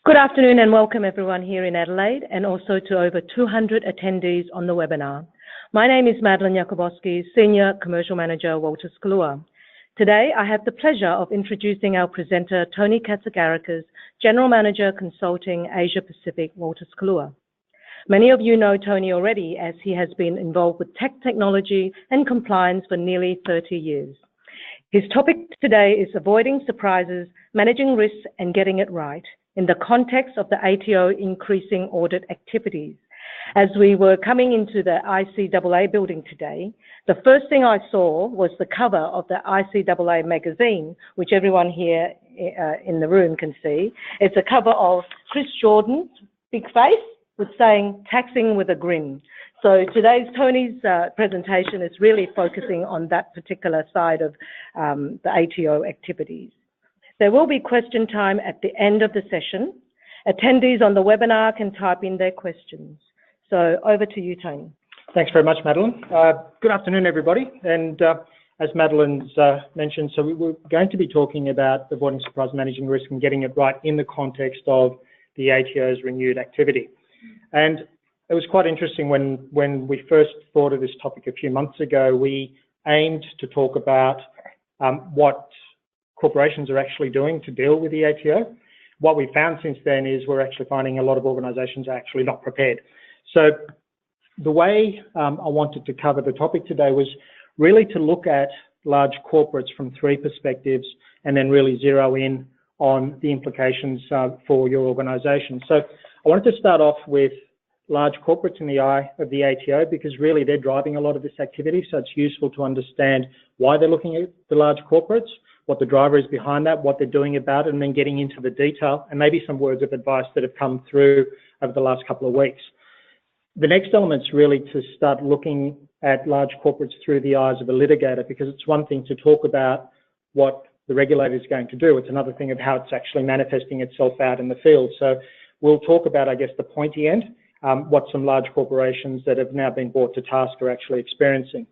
Good afternoon and welcome everyone here in Adelaide and also to over 200 attendees on the webinar. My name is Madeline Jakubowski, Senior Commercial Manager, Wolters Kluwer. Today, I have the pleasure of introducing our presenter, Tony Katsigarakis, General Manager, Consulting Asia Pacific, Wolters Kluwer. Many of you know Tony already as he has been involved with technology and compliance for nearly 30 years. His topic today is avoiding surprises, managing risks and getting it right in the context of the ATO increasing audit activities. As we were coming into the ICAA building today, the first thing I saw was the cover of the ICAA magazine, which everyone here in the room can see. It's a cover of Chris Jordan's big face with saying, "Taxing with a grin." So Tony's presentation is really focusing on that particular side of the ATO activities. There will be question time at the end of the session. Attendees on the webinar can type in their questions. So over to you, Tony. Thanks very much, Madeline. Good afternoon, everybody. And as Madeline's mentioned, so we're going to be talking about avoiding surprise, managing risk and getting it right in the context of the ATO's renewed activity. And it was quite interesting when we first thought of this topic a few months ago, we aimed to talk about what corporations are actually doing to deal with the ATO. What we found since then is we're actually finding a lot of organisations are actually not prepared. So the way I wanted to cover the topic today was really to look at large corporates from three perspectives and then really zero in on the implications for your organisation. So I wanted to start off with large corporates in the eye of the ATO because really they're driving a lot of this activity. So it's useful to understand why they're looking at the large corporates, what the driver is behind that, what they're doing about it, and then getting into the detail and maybe some words of advice that have come through over the last couple of weeks. The next element is really to start looking at large corporates through the eyes of a litigator, because it's one thing to talk about what the regulator is going to do. It's another thing of how it's actually manifesting itself out in the field. So we'll talk about, I guess, the pointy end, what some large corporations that have now been brought to task are actually experiencing.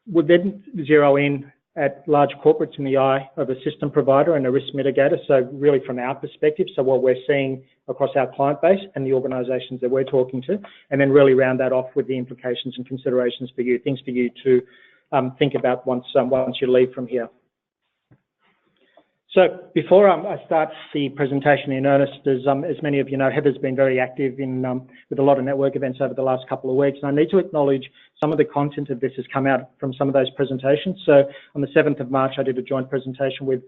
We'll then zero in at large corporates in the eye of a system provider and a risk mitigator. So really from our perspective, so what we're seeing across our client base and the organisations that we're talking to, and then really round that off with the implications and considerations for you, things for you to think about once you leave from here. So before I start the presentation in earnest, as many of you know, Heather's been very active in with a lot of network events over the last couple of weeks, and I need to acknowledge some of the content of this has come out from some of those presentations. So on the 7th of March, I did a joint presentation with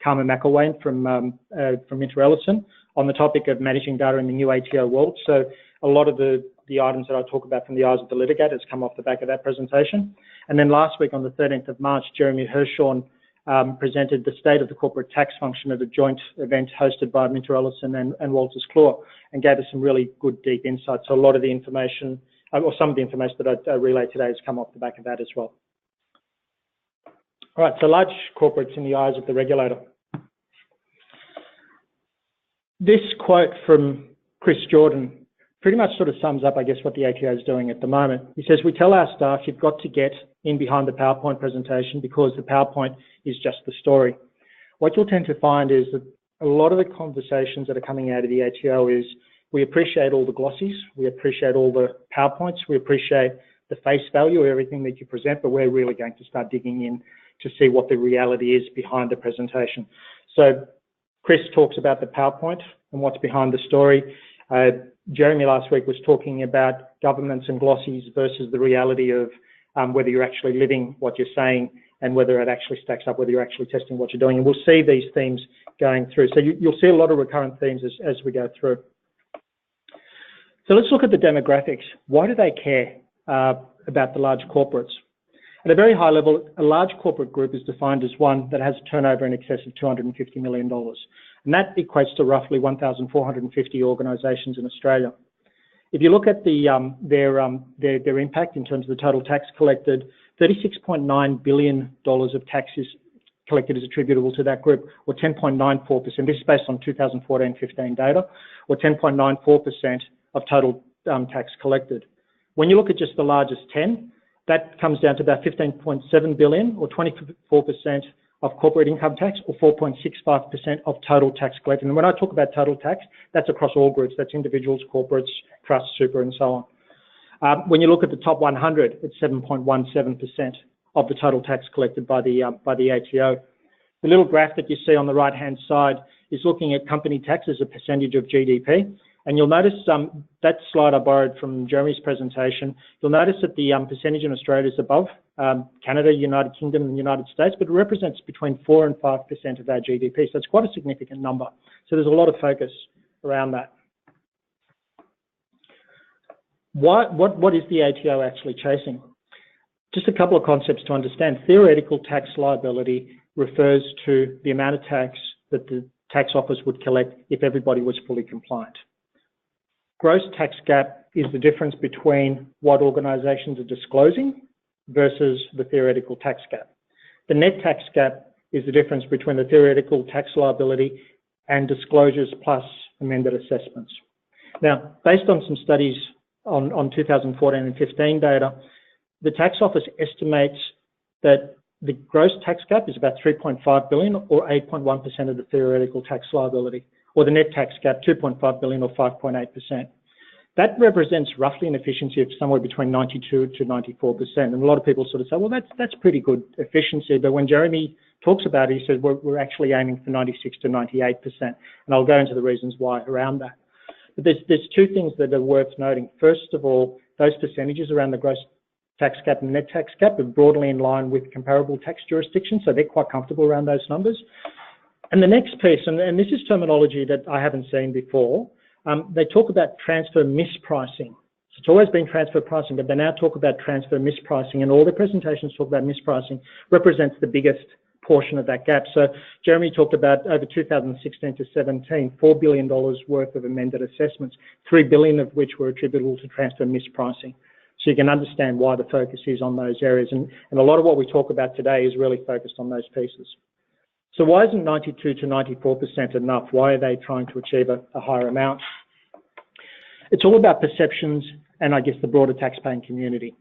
Carmen McElwain from Ellison on the topic of managing data in the new ATO world. So a lot of the items that I talk about from the eyes of the litigator has come off the back of that presentation. And then last week on the 13th of March, Jeremy Hirschhorn presented the state of the corporate tax function at a joint event hosted by Ellison and Wolters Kluwer, and gave us some really good deep insights. So a lot of the information, or some of the information that I relay today has come off the back of that as well. All right, so large corporates in the eyes of the regulator. This quote from Chris Jordan pretty much sort of sums up, I guess, what the ATO is doing at the moment. He says, "We tell our staff you've got to get in behind the PowerPoint presentation because the PowerPoint is just the story." What you'll tend to find is that a lot of the conversations that are coming out of the ATO is, we appreciate all the glossies, we appreciate all the PowerPoints, we appreciate the face value of everything that you present, but we're really going to start digging in to see what the reality is behind the presentation. So Chris talks about the PowerPoint and what's behind the story. Jeremy last week was talking about governance and glossies versus the reality of whether you're actually living what you're saying and whether it actually stacks up, whether you're actually testing what you're doing. And we'll see these themes going through. So you'll see a lot of recurrent themes as we go through. So let's look at the demographics. Why do they care about the large corporates? At a very high level, a large corporate group is defined as one that has a turnover in excess of $250 million. And that equates to roughly 1,450 organisations in Australia. If you look at their impact in terms of the total tax collected, $36.9 billion of taxes collected is attributable to that group, or 10.94%. This is based on 2014-15 data, or 10.94% of total tax collected. When you look at just the largest 10, that comes down to about $15.7 billion, or 24% of corporate income tax or 4.65% of total tax collected. And when I talk about total tax, that's across all groups. That's individuals, corporates, trusts, super, and so on. When you look at the top 100, it's 7.17% of the total tax collected by the ATO. The little graph that you see on the right-hand side is looking at company tax as a percentage of GDP. And you'll notice that slide I borrowed from Jeremy's presentation. You'll notice that the percentage in Australia is above Canada, United Kingdom, and the United States, but it represents between 4 and 5% of our GDP. So it's quite a significant number. So there's a lot of focus around that. What is the ATO actually chasing? Just a couple of concepts to understand. Theoretical tax liability refers to the amount of tax that the tax office would collect if everybody was fully compliant. Gross tax gap is the difference between what organisations are disclosing versus the theoretical tax gap. The net tax gap is the difference between the theoretical tax liability and disclosures plus amended assessments. Now, based on some studies on 2014 and 15 data, the tax office estimates that the gross tax gap is about 3.5 billion or 8.1% of the theoretical tax liability, or the net tax gap, 2.5 billion or 5.8%. That represents roughly an efficiency of somewhere between 92 to 94%. And a lot of people sort of say, well, that's pretty good efficiency. But when Jeremy talks about it, he says, we're actually aiming for 96 to 98%. And I'll go into the reasons why around that. But there's two things that are worth noting. First of all, those percentages around the gross tax gap and net tax gap are broadly in line with comparable tax jurisdictions, so they're quite comfortable around those numbers. And the next piece, and this is terminology that I haven't seen before, they talk about transfer mispricing. So it's always been transfer pricing, but they now talk about transfer mispricing, and all the presentations talk about mispricing represents the biggest portion of that gap. So Jeremy talked about over 2016 to 17, $4 billion worth of amended assessments, $3 billion of which were attributable to transfer mispricing. So you can understand why the focus is on those areas. And a lot of what we talk about today is really focused on those pieces. So why isn't 92 to 94% enough? Why are they trying to achieve a higher amount? It's all about perceptions and, I guess, the broader taxpaying community.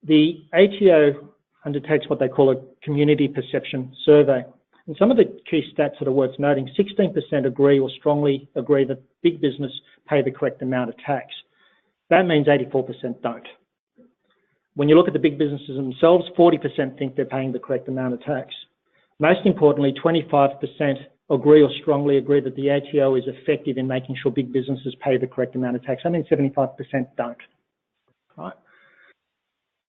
The ATO undertakes what they call a community perception survey. And some of the key stats that are worth noting, 16% agree or strongly agree that big business pay the correct amount of tax. That means 84% don't. When you look at the big businesses themselves, 40% think they're paying the correct amount of tax. Most importantly, 25% agree or strongly agree that the ATO is effective in making sure big businesses pay the correct amount of tax. I mean, 75% don't. Right?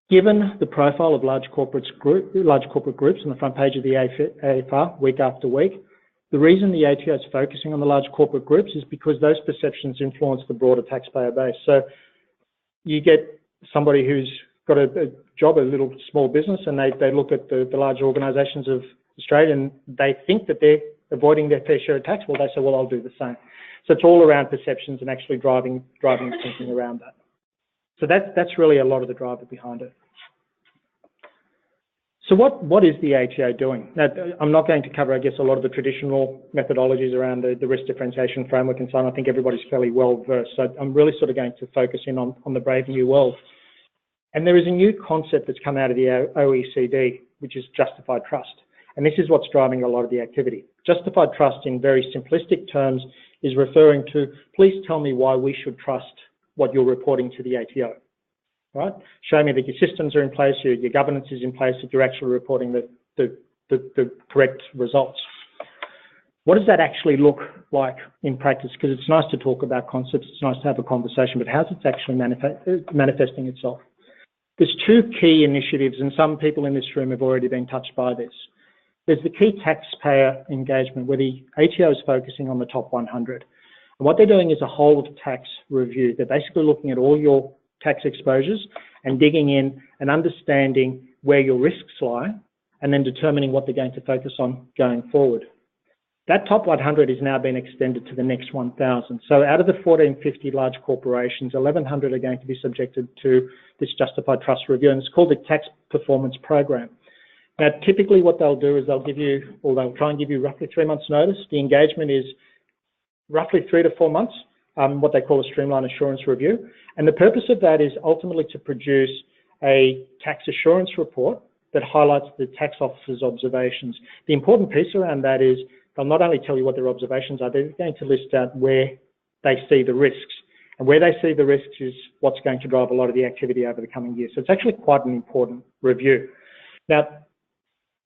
Given the profile of large corporate groups on the front page of the AFR week after week, the reason the ATO is focusing on the large corporate groups is because those perceptions influence the broader taxpayer base. So you get somebody who's got a job, a little small business, and they look at the large organisations of Australia and they think that they're avoiding their fair share of tax. Well, they say, well, I'll do the same. So it's all around perceptions and actually driving thinking around that. So that's really a lot of the driver behind it. So what is the ATO doing? Now, I'm not going to cover, I guess, a lot of the traditional methodologies around the risk differentiation framework and so on. I think everybody's fairly well versed. So I'm really sort of going to focus in on the brave new world. And there is a new concept that's come out of the OECD, which is justified trust. And this is what's driving a lot of the activity. Justified trust, in very simplistic terms, is referring to, please tell me why we should trust what you're reporting to the ATO. Right? Show me that your systems are in place, your governance is in place, that you're actually reporting the correct results. What does that actually look like in practice? Because it's nice to talk about concepts, it's nice to have a conversation, but how's it actually manifesting itself? There's two key initiatives, and some people in this room have already been touched by this. There's the key taxpayer engagement, where the ATO is focusing on the top 100. And what they're doing is a whole of tax review. They're basically looking at all your tax exposures and digging in and understanding where your risks lie and then determining what they're going to focus on going forward. That top 100 is now being extended to the next 1,000. So out of the 1,450 large corporations, 1,100 are going to be subjected to this justified trust review, and it's called the Tax Performance Program. Now, typically what they'll do is they'll try and give you roughly 3 months notice. The engagement is roughly 3 to 4 months, what they call a streamlined assurance review. And the purpose of that is ultimately to produce a tax assurance report that highlights the tax office's observations. The important piece around that is they'll not only tell you what their observations are, they're going to list out where they see the risks. And where they see the risks is what's going to drive a lot of the activity over the coming years. So it's actually quite an important review. Now,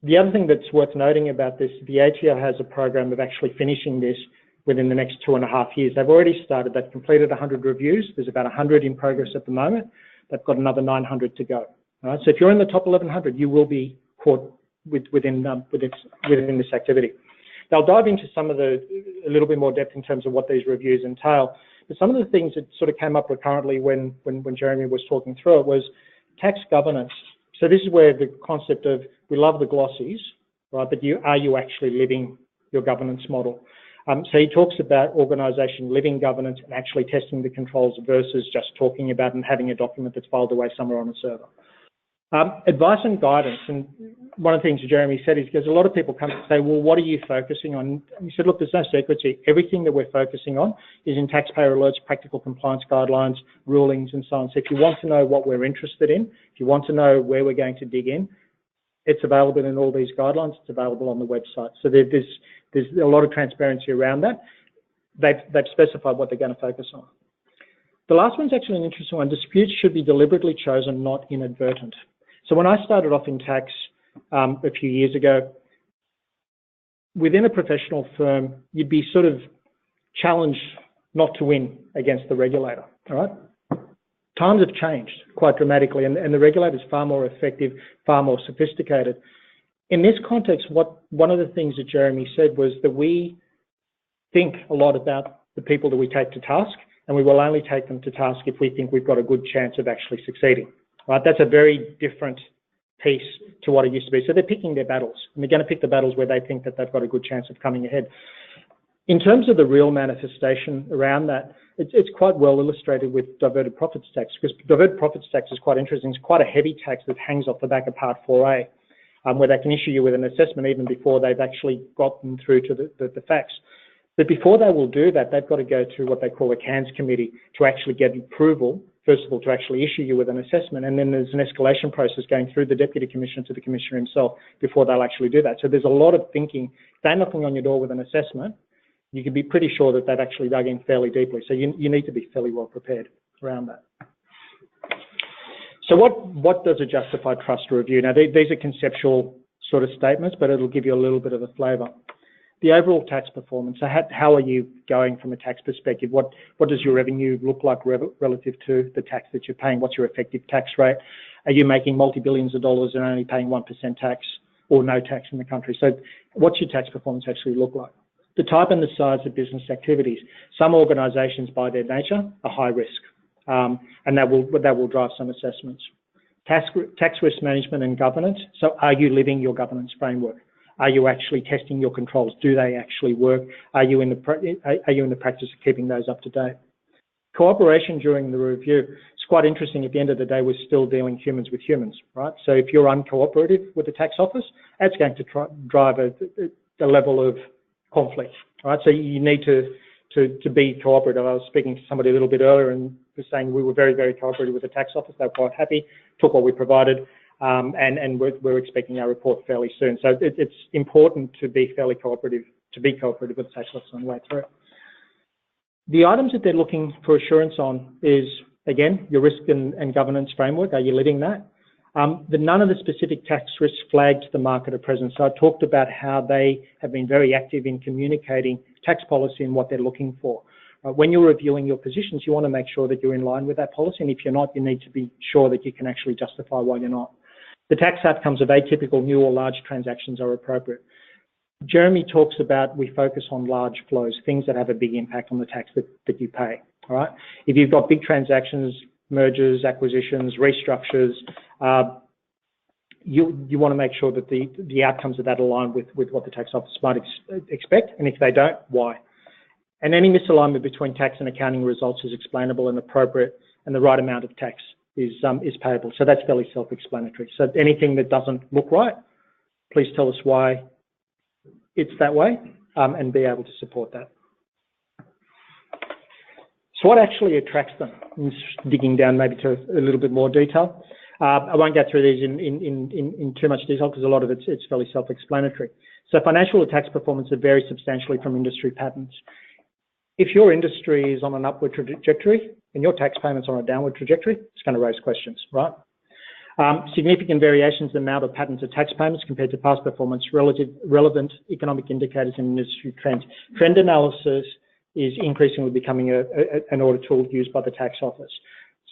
the other thing that's worth noting about this, the ATO has a program of actually finishing this within the next 2.5 years. They've already started. They've completed 100 reviews. There's about 100 in progress at the moment. They've got another 900 to go. All right? So if you're in the top 1,100, you will be caught within this activity. They'll dive into some of a little bit more depth in terms of what these reviews entail. But some of the things that sort of came up recurrently when Jeremy was talking through it was tax governance. So this is where the concept of, we love the glossies, right? But are you actually living your governance model? So he talks about organisation living governance and actually testing the controls versus just talking about and having a document that's filed away somewhere on a server. Advice and guidance, and one of the things Jeremy said is, because a lot of people come and say, well, what are you focusing on? And he said, look, there's no secret here. Everything that we're focusing on is in taxpayer alerts, practical compliance guidelines, rulings, and so on. So if you want to know what we're interested in, if you want to know where we're going to dig in, it's available in all these guidelines. It's available on the website. So there's a lot of transparency around that. They've specified what they're going to focus on. The last one's actually an interesting one. Disputes should be deliberately chosen, not inadvertent. So when I started off in tax a few years ago, within a professional firm, you'd be sort of challenged not to win against the regulator, all right? Times have changed quite dramatically, and the regulator is far more effective, far more sophisticated. In this context, one of the things that Jeremy said was that we think a lot about the people that we take to task, and we will only take them to task if we think we've got a good chance of actually succeeding. Right? That's a very different piece to what it used to be. So they're picking their battles, and they're going to pick the battles where they think that they've got a good chance of coming ahead. In terms of the real manifestation around that, it's quite well illustrated with diverted profits tax, because diverted profits tax is quite interesting. It's quite a heavy tax that hangs off the back of Part 4A, where they can issue you with an assessment even before they've actually gotten through to the facts. But before they will do that, they've got to go to what they call a CANS committee to actually get approval, first of all, to actually issue you with an assessment, and then there's an escalation process going through the Deputy Commissioner to the Commissioner himself before they'll actually do that. So there's a lot of thinking. If they're knocking on your door with an assessment, you can be pretty sure that they've actually dug in fairly deeply. So you need to be fairly well prepared around that. So what does a justified trust review? Now, these are conceptual sort of statements, but it'll give you a little bit of a flavour. The overall tax performance, so how are you going from a tax perspective? What does your revenue look like relative to the tax that you're paying? What's your effective tax rate? Are you making multi-billions of dollars and only paying 1% tax or no tax in the country? So what's your tax performance actually look like? The type and the size of business activities. Some organisations, by their nature, are high risk, and that will drive some assessments. Tax risk management and governance. So are you living your governance framework? Are you actually testing your controls? Do they actually work? Are you in the practice of keeping those up to date? Cooperation during the review. It's quite interesting. At the end of the day, we're still dealing humans with humans, right? So if you're uncooperative with the tax office, that's going to drive a level of conflict, right? So you need to be cooperative. I was speaking to somebody a little bit earlier and was saying we were very, very cooperative with the tax office. They were quite happy, took what we provided. And we're expecting our report fairly soon. So it's important to be fairly cooperative, with the tax office on the way through. The items that they're looking for assurance on is, again, your risk and governance framework. Are you living that? None of the specific tax risks flagged to the market at present. So I talked about how they have been very active in communicating tax policy and what they're looking for. When you're reviewing your positions, you want to make sure that you're in line with that policy. And if you're not, you need to be sure that you can actually justify why you're not. The tax outcomes of atypical new or large transactions are appropriate. Jeremy talks about we focus on large flows, things that have a big impact on the tax that you pay. All right. If you've got big transactions, mergers, acquisitions, restructures, you want to make sure that the outcomes of that align with what the tax office might expect, and if they don't, why? And any misalignment between tax and accounting results is explainable and appropriate, and the right amount of tax is payable. So that's fairly self-explanatory. So anything that doesn't look right, please tell us why it's that way, and be able to support that. So what actually attracts them? I'm just digging down maybe to a little bit more detail. I won't go through these in too much detail because a lot of it's fairly self-explanatory. So financial or tax performance vary substantially from industry patterns. If your industry is on an upward trajectory and your tax payments are on a downward trajectory, it's going to raise questions, right? Significant variations in the amount of patterns of tax payments compared to past performance, relevant economic indicators and industry trends. Trend analysis is increasingly becoming an audit tool used by the tax office.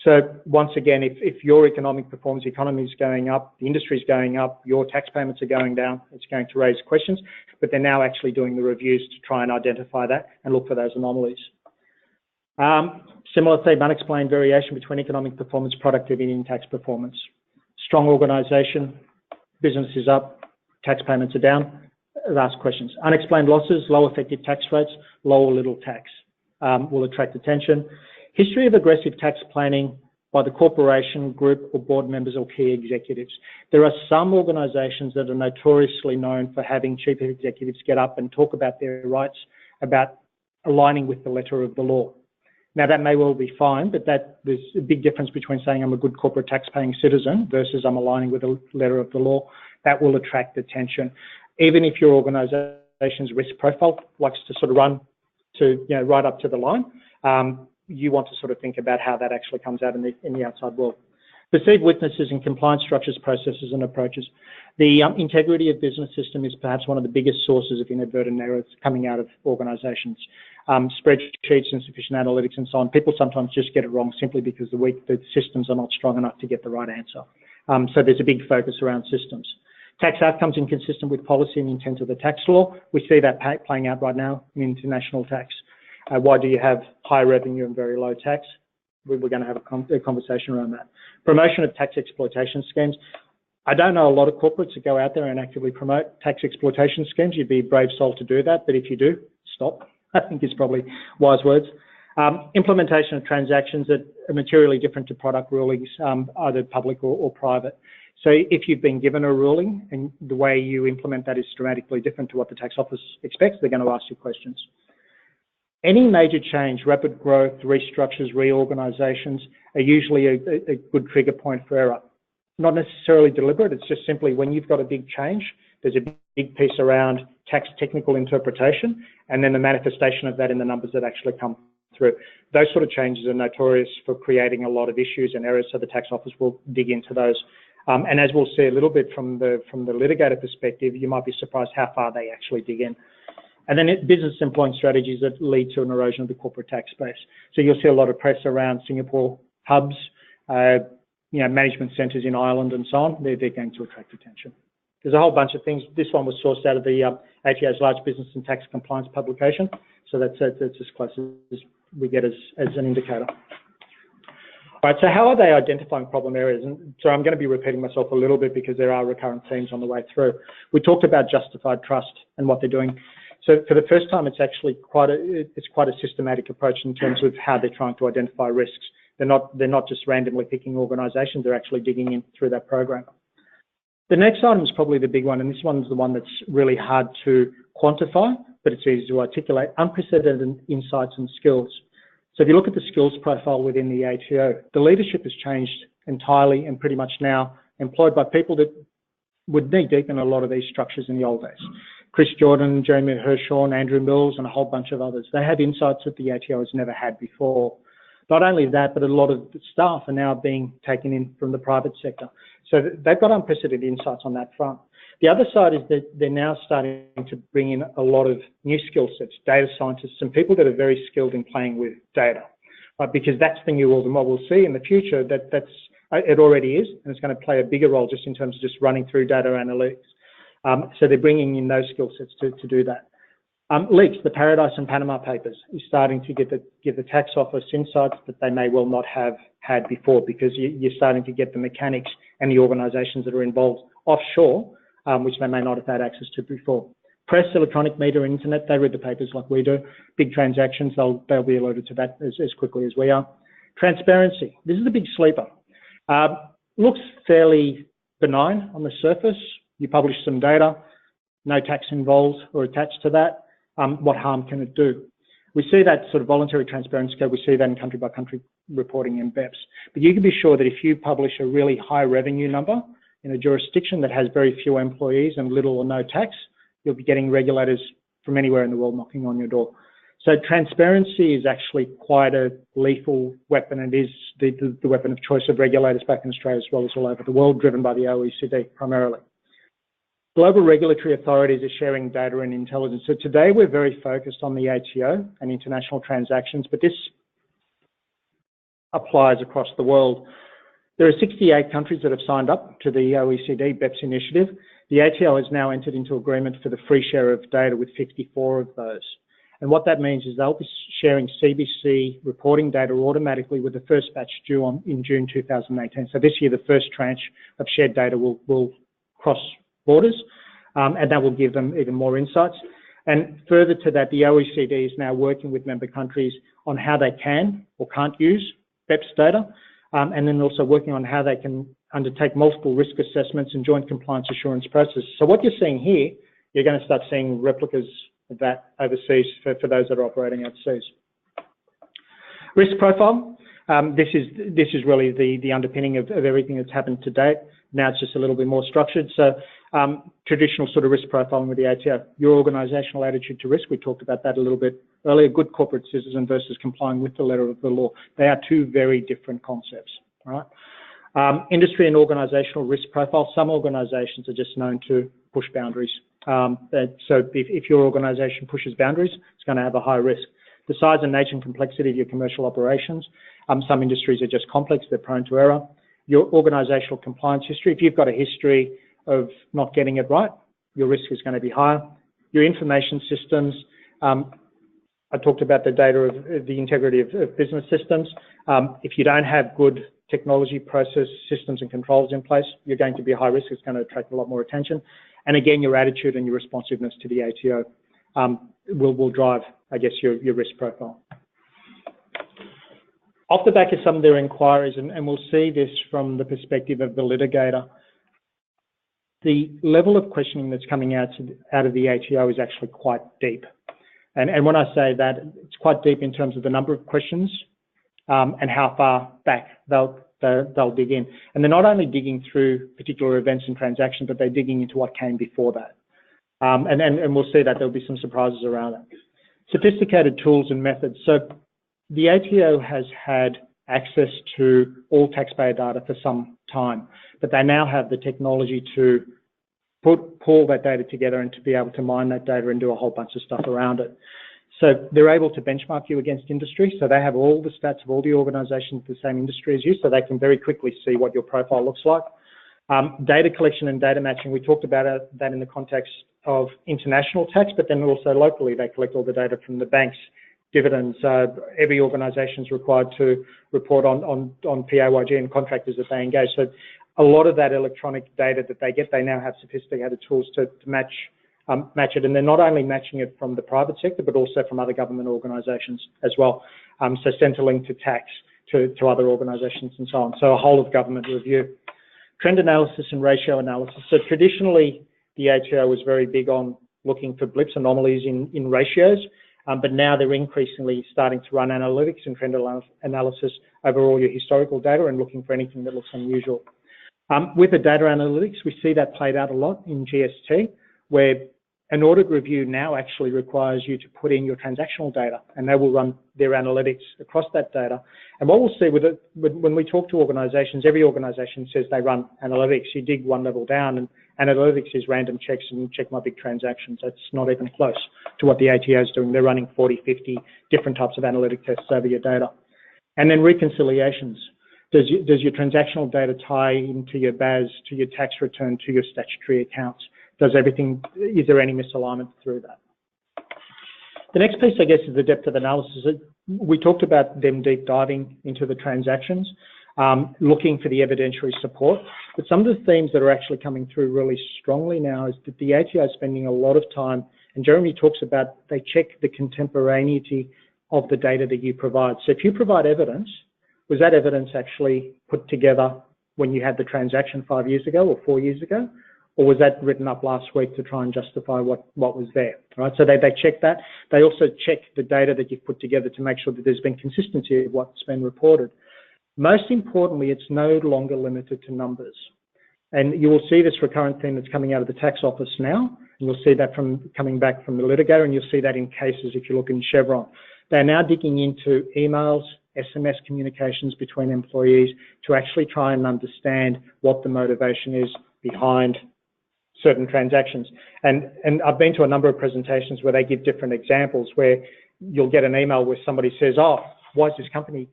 So once again, if your economic performance, the economy is going up, the industry is going up, your tax payments are going down, it's going to raise questions, but they're now actually doing the reviews to try and identify that and look for those anomalies. Similar theme, unexplained variation between economic performance, productivity and tax performance. Strong organisation, business is up, tax payments are down, ask questions. Unexplained losses, low effective tax rates, low or little tax will attract attention. History of aggressive tax planning by the corporation, group or board members or key executives. There are some organisations that are notoriously known for having chief executives get up and talk about their rights, about aligning with the letter of the law. Now that may well be fine, but there's a big difference between saying I'm a good corporate tax-paying citizen versus I'm aligning with the letter of the law. That will attract attention. Even if your organisation's risk profile likes to sort of run to, right up to the line, you want to sort of think about how that actually comes out in the outside world. Perceived weaknesses in compliance structures, processes and approaches. The integrity of business system is perhaps one of the biggest sources of inadvertent errors coming out of organisations. Spreadsheets, insufficient analytics and so on. People sometimes just get it wrong simply because the systems are not strong enough to get the right answer. So there's a big focus around systems. Tax outcomes inconsistent with policy and intent of the tax law. We see that playing out right now in international tax. Why do you have high revenue and very low tax? We're going to have a conversation around that. Promotion of tax exploitation schemes. I don't know a lot of corporates that go out there and actively promote tax exploitation schemes. You'd be a brave soul to do that, but if you do, stop. I think is probably wise words. Implementation of transactions that are materially different to product rulings, either public or private. So if you've been given a ruling and the way you implement that is dramatically different to what the tax office expects, they're going to ask you questions. Any major change, rapid growth, restructures, reorganisations are usually a good trigger point for error. Not necessarily deliberate, it's just simply when you've got a big change, there's a big piece around tax technical interpretation and then the manifestation of that in the numbers that actually come through. Those sort of changes are notorious for creating a lot of issues and errors, so the tax office will dig into those. And as we'll see a little bit from the litigator perspective, you might be surprised how far they actually dig in. And then business employing strategies that lead to an erosion of the corporate tax base. So you'll see a lot of press around Singapore hubs, management centres in Ireland and so on. They're going to attract attention. There's a whole bunch of things. This one was sourced out of the ATO's Large Business and Tax Compliance publication. So that's as close as we get as an indicator. All right, so how are they identifying problem areas? And so I'm going to be repeating myself a little bit because there are recurrent themes on the way through. We talked about justified trust and what they're doing. So for the first time, it's actually quite a systematic approach in terms of how they're trying to identify risks. They're not just randomly picking organisations, they're actually digging in through that program. The next item is probably the big one, and this one's the one that's really hard to quantify, but it's easy to articulate: unprecedented insights and skills. So if you look at the skills profile within the ATO, the leadership has changed entirely and pretty much now employed by people that would knee deep in a lot of these structures in the old days. Chris Jordan, Jeremy Hershorn, Andrew Mills, and a whole bunch of others. They have insights that the ATO has never had before. Not only that, but a lot of the staff are now being taken in from the private sector. So they've got unprecedented insights on that front. The other side is that they're now starting to bring in a lot of new skill sets, data scientists and people that are very skilled in playing with data, right? Because that's the new world, and what we'll see in the future, it already is, and it's going to play a bigger role just in terms of just running through data analytics. So they're bringing in those skill sets to do that. Leaks, the Paradise and Panama Papers, is starting to give the tax office insights that they may well not have had before, because you're starting to get the mechanics and the organisations that are involved offshore, which they may not have had access to before. Press, electronic media, and internet, they read the papers like we do. Big transactions, they'll be alerted to that as quickly as we are. Transparency, this is a big sleeper. Looks fairly benign on the surface. You publish some data, no tax involved or attached to that. What harm can it do? We see that sort of voluntary transparency code, we see that in country by country reporting in BEPS. But you can be sure that if you publish a really high revenue number in a jurisdiction that has very few employees and little or no tax, you'll be getting regulators from anywhere in the world knocking on your door. So transparency is actually quite a lethal weapon. It is the weapon of choice of regulators back in Australia as well as all over the world, driven by the OECD primarily. Global regulatory authorities are sharing data and intelligence. So today we're very focused on the ATO and international transactions, but this applies across the world. There are 68 countries that have signed up to the OECD BEPS initiative. The ATO has now entered into agreement for the free share of data with 54 of those. And what that means is they'll be sharing CBC reporting data automatically with the first batch due in June 2018. So this year, the first tranche of shared data will cross borders, and that will give them even more insights. And further to that, the OECD is now working with member countries on how they can or can't use BEPS data, and then also working on how they can undertake multiple risk assessments and joint compliance assurance processes. So what you're seeing here, you're going to start seeing replicas of that overseas for those that are operating overseas. Risk profile. This is really the underpinning of everything that's happened to date. Now it's just a little bit more structured. So traditional sort of risk profiling with the ATO. Your organisational attitude to risk, we talked about that a little bit earlier. Good corporate citizen versus complying with the letter of the law. They are two very different concepts, right? Industry and organisational risk profile. Some organisations are just known to push boundaries. So if your organisation pushes boundaries, it's going to have a high risk. The size and nature and complexity of your commercial operations. Some industries are just complex, they're prone to error. Your organisational compliance history. If you've got a history of not getting it right, your risk is going to be higher. Your information systems. I talked about the data of the integrity of business systems. If you don't have good technology, process, systems and controls in place, you're going to be high risk. It's going to attract a lot more attention. And again, your attitude and your responsiveness to the ATO will drive, I guess, your risk profile. Off the back of some of their inquiries, and we'll see this from the perspective of the litigator, the level of questioning that's coming out of the ATO is actually quite deep. And when I say that, it's quite deep in terms of the number of questions and how far back they'll dig in. And they're not only digging through particular events and transactions, but they're digging into what came before that. And we'll see that there'll be some surprises around it. Sophisticated tools and methods. So the ATO has had access to all taxpayer data for some time, but they now have the technology to pull that data together and to be able to mine that data and do a whole bunch of stuff around it. So they're able to benchmark you against industry. So they have all the stats of all the organisations in the same industry as you, so they can very quickly see what your profile looks like. Data collection and data matching, we talked about that in the context of international tax, but then also locally they collect all the data from the banks, dividends. Every organisation is required to report on PAYG and contractors that they engage. So a lot of that electronic data that they get, they now have sophisticated tools to match it, and they're not only matching it from the private sector, but also from other government organisations as well. So Centrelink to tax, to other organisations and so on. So a whole of government review. Trend analysis and ratio analysis. So traditionally, the ATO was very big on looking for blips, anomalies in ratios, but now they're increasingly starting to run analytics and trend analysis over all your historical data and looking for anything that looks unusual. With the data analytics, we see that played out a lot in GST, where an audit review now actually requires you to put in your transactional data, and they will run their analytics across that data. And what we'll see with it, when we talk to organisations, every organisation says they run analytics. You dig one level down, and analytics is random checks and check my big transactions. That's not even close to what the ATO is doing. They're running 40, 50 different types of analytic tests over your data. And then reconciliations. Does your transactional data tie into your BAS, to your tax return, to your statutory accounts? Is there any misalignment through that? The next piece, I guess, is the depth of analysis. We talked about them deep diving into the transactions, looking for the evidentiary support. But some of the themes that are actually coming through really strongly now is that the ATO is spending a lot of time, and Jeremy talks about, they check the contemporaneity of the data that you provide. So if you provide evidence, was that evidence actually put together when you had the transaction 5 years ago or 4 years ago? or was that written up last week to try and justify what was there, right? So they check that. They also check the data that you've put together to make sure that there's been consistency of what's been reported. Most importantly, it's no longer limited to numbers. And you will see this recurrent theme that's coming out of the tax office now, and you'll see that from coming back from the litigator, and you'll see that in cases if you look in Chevron. They're now digging into emails, SMS communications between employees to actually try and understand what the motivation is behind certain transactions. And I've been to a number of presentations where they give different examples where you'll get an email where somebody says, oh, why is this company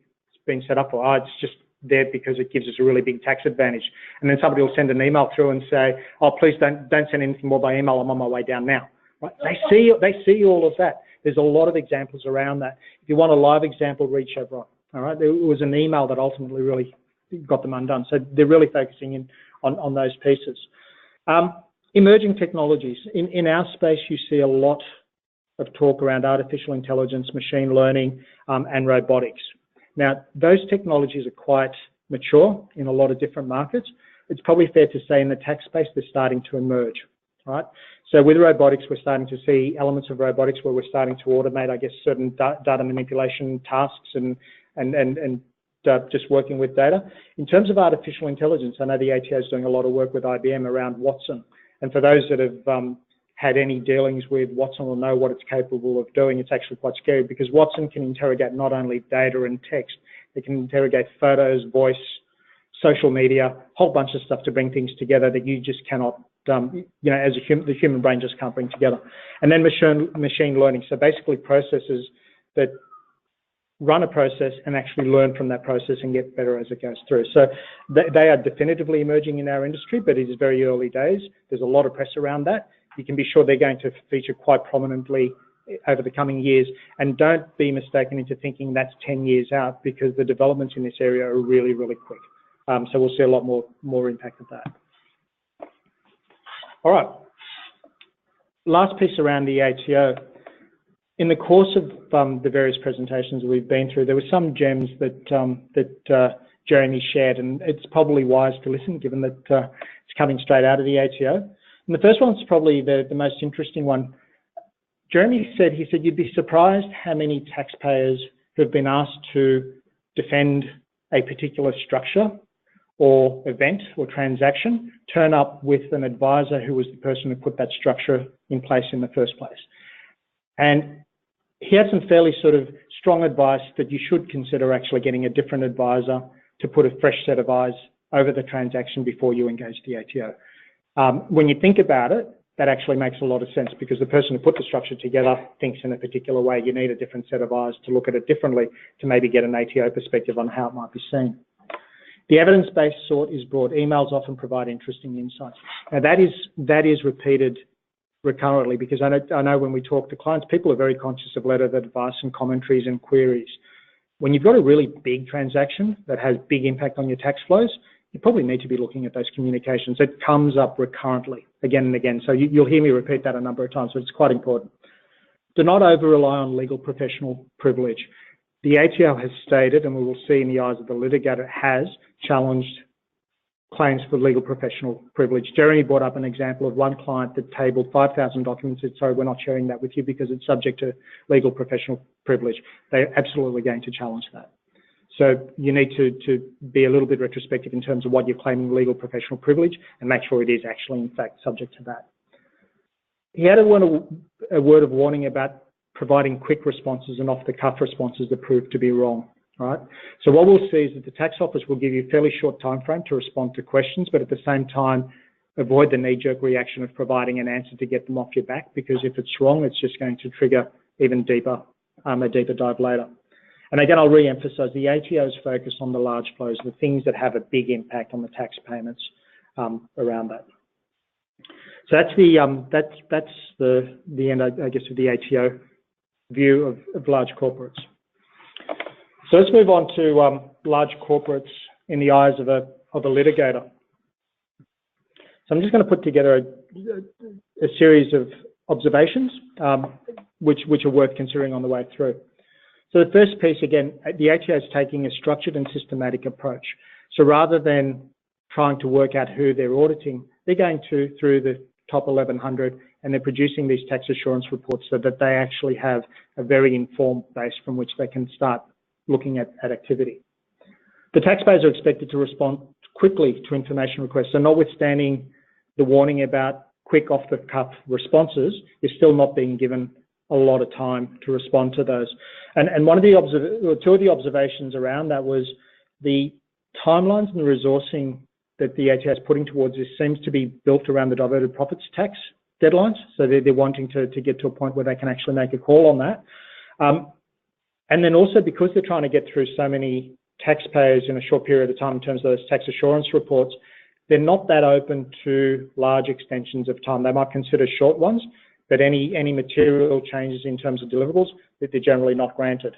being set up for? Oh, it's just there because it gives us a really big tax advantage. And then somebody will send an email through and say, oh, please don't send anything more by email. I'm on my way down now. Right? They see all of that. There's a lot of examples around that. If you want a live example, read Chevron. All right, there was an email that ultimately really got them undone. So they're really focusing in on those pieces. Emerging technologies. In our space, you see a lot of talk around artificial intelligence, machine learning, and robotics. Now, those technologies are quite mature in a lot of different markets. It's probably fair to say in the tax space, they're starting to emerge, right? So with robotics, we're starting to see elements of robotics where we're starting to automate, I guess, certain data manipulation tasks and just working with data. In terms of artificial intelligence, I know the ATO is doing a lot of work with IBM around Watson. And for those that have had any dealings with Watson will know what it's capable of doing. It's actually quite scary because Watson can interrogate not only data and text, it can interrogate photos, voice, social media, a whole bunch of stuff to bring things together that you just cannot, you know, as the human brain just can't bring together. And then machine learning, so basically processes that run a process and actually learn from that process and get better as it goes through. So they are definitively emerging in our industry, but it is very early days. There's a lot of press around that. You can be sure they're going to feature quite prominently over the coming years, and don't be mistaken into thinking that's 10 years out because the developments in this area are really, really quick. So we'll see a lot more impact of that. All right. Last piece around the ATO. In the course of the various presentations that we've been through, there were some gems that Jeremy shared, and it's probably wise to listen given that it's coming straight out of the ATO. And the first one's probably the most interesting one. Jeremy said, you'd be surprised how many taxpayers who have been asked to defend a particular structure or event or transaction turn up with an advisor who was the person who put that structure in place in the first place. And he had some fairly sort of strong advice that you should consider actually getting a different advisor to put a fresh set of eyes over the transaction before you engage the ATO. When you think about it, that actually makes a lot of sense because the person who put the structure together thinks in a particular way. You need a different set of eyes to look at it differently to maybe get an ATO perspective on how it might be seen. The evidence-based sort is broad. Emails often provide interesting insights. Now that is repeated recurrently because I know when we talk to clients, people are very conscious of letter of advice and commentaries and queries. When you've got a really big transaction that has big impact on your tax flows, you probably need to be looking at those communications. It comes up recurrently again and again. So you'll hear me repeat that a number of times, but it's quite important. Do not over-rely on legal professional privilege. The ATO has stated, and we will see in the eyes of the litigator, has challenged claims for legal professional privilege. Jeremy brought up an example of one client that tabled 5,000 documents and said, sorry, we're not sharing that with you because it's subject to legal professional privilege. They're absolutely going to challenge that. So you need to be a little bit retrospective in terms of what you're claiming legal professional privilege and make sure it is actually, in fact, subject to that. He had a word of warning about providing quick responses and off-the-cuff responses that proved to be wrong. Right? So what we'll see is that the tax office will give you a fairly short time frame to respond to questions, but at the same time, avoid the knee-jerk reaction of providing an answer to get them off your back, because if it's wrong, it's just going to trigger even deeper, a deeper dive later. And again, I'll re-emphasize the ATO's focus on the large flows, the things that have a big impact on the tax payments around that. So that's the end, I guess, of the ATO view of large corporates. So let's move on to large corporates in the eyes of a litigator. So I'm just going to put together a series of observations which are worth considering on the way through. So the first piece, again, the ATO is taking a structured and systematic approach. So rather than trying to work out who they're auditing, they're going through the top 1,100 and they're producing these tax assurance reports so that they actually have a very informed base from which they can start looking at activity. The taxpayers are expected to respond quickly to information requests. So notwithstanding the warning about quick off-the-cuff responses, you're still not being given a lot of time to respond to those. And two of the observations around that was the timelines and the resourcing that the ATO is putting towards this seems to be built around the diverted profits tax deadlines. So they're wanting to get to a point where they can actually make a call on that. And then also because they're trying to get through so many taxpayers in a short period of time in terms of those tax assurance reports, they're not that open to large extensions of time. They might consider short ones, but any material changes in terms of deliverables, that they're generally not granted.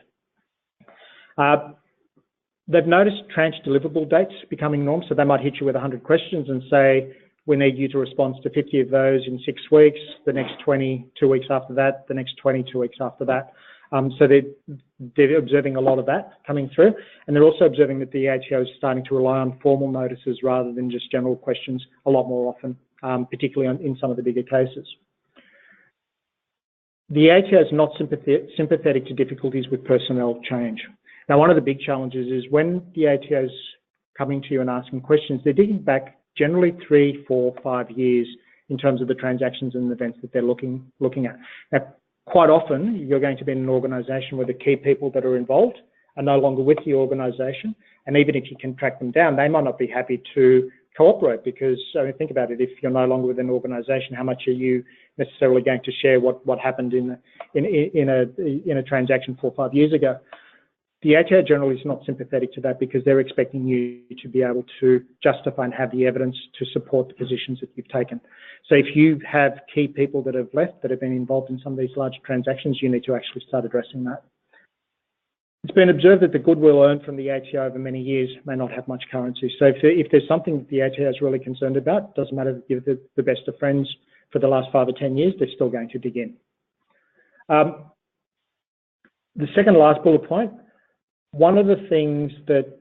They've noticed tranche deliverable dates becoming norm, so they might hit you with 100 questions and say, we need you to respond to 50 of those in 6 weeks, the next 20 2 weeks after that, the next 20 2 weeks after that. So they're observing a lot of that coming through, and they're also observing that the ATO is starting to rely on formal notices rather than just general questions a lot more often, particularly in some of the bigger cases. The ATO is not sympathetic to difficulties with personnel change. Now, one of the big challenges is when the ATO is coming to you and asking questions, they're digging back generally 3, 4, 5 years in terms of the transactions and events that they're looking at. Now, quite often, you're going to be in an organisation where the key people that are involved are no longer with the organisation, and even if you can track them down, they might not be happy to cooperate because, I mean, think about it, if you're no longer with an organisation, how much are you necessarily going to share what happened in a transaction 4 or 5 years ago? The ATO generally is not sympathetic to that because they're expecting you to be able to justify and have the evidence to support the positions that you've taken. So if you have key people that have left, that have been involved in some of these large transactions, you need to actually start addressing that. It's been observed that the goodwill earned from the ATO over many years may not have much currency. So if there's something that the ATO is really concerned about, it doesn't matter if you're the best of friends for the last 5 or 10 years, they're still going to dig in. The second last bullet point, one of the things that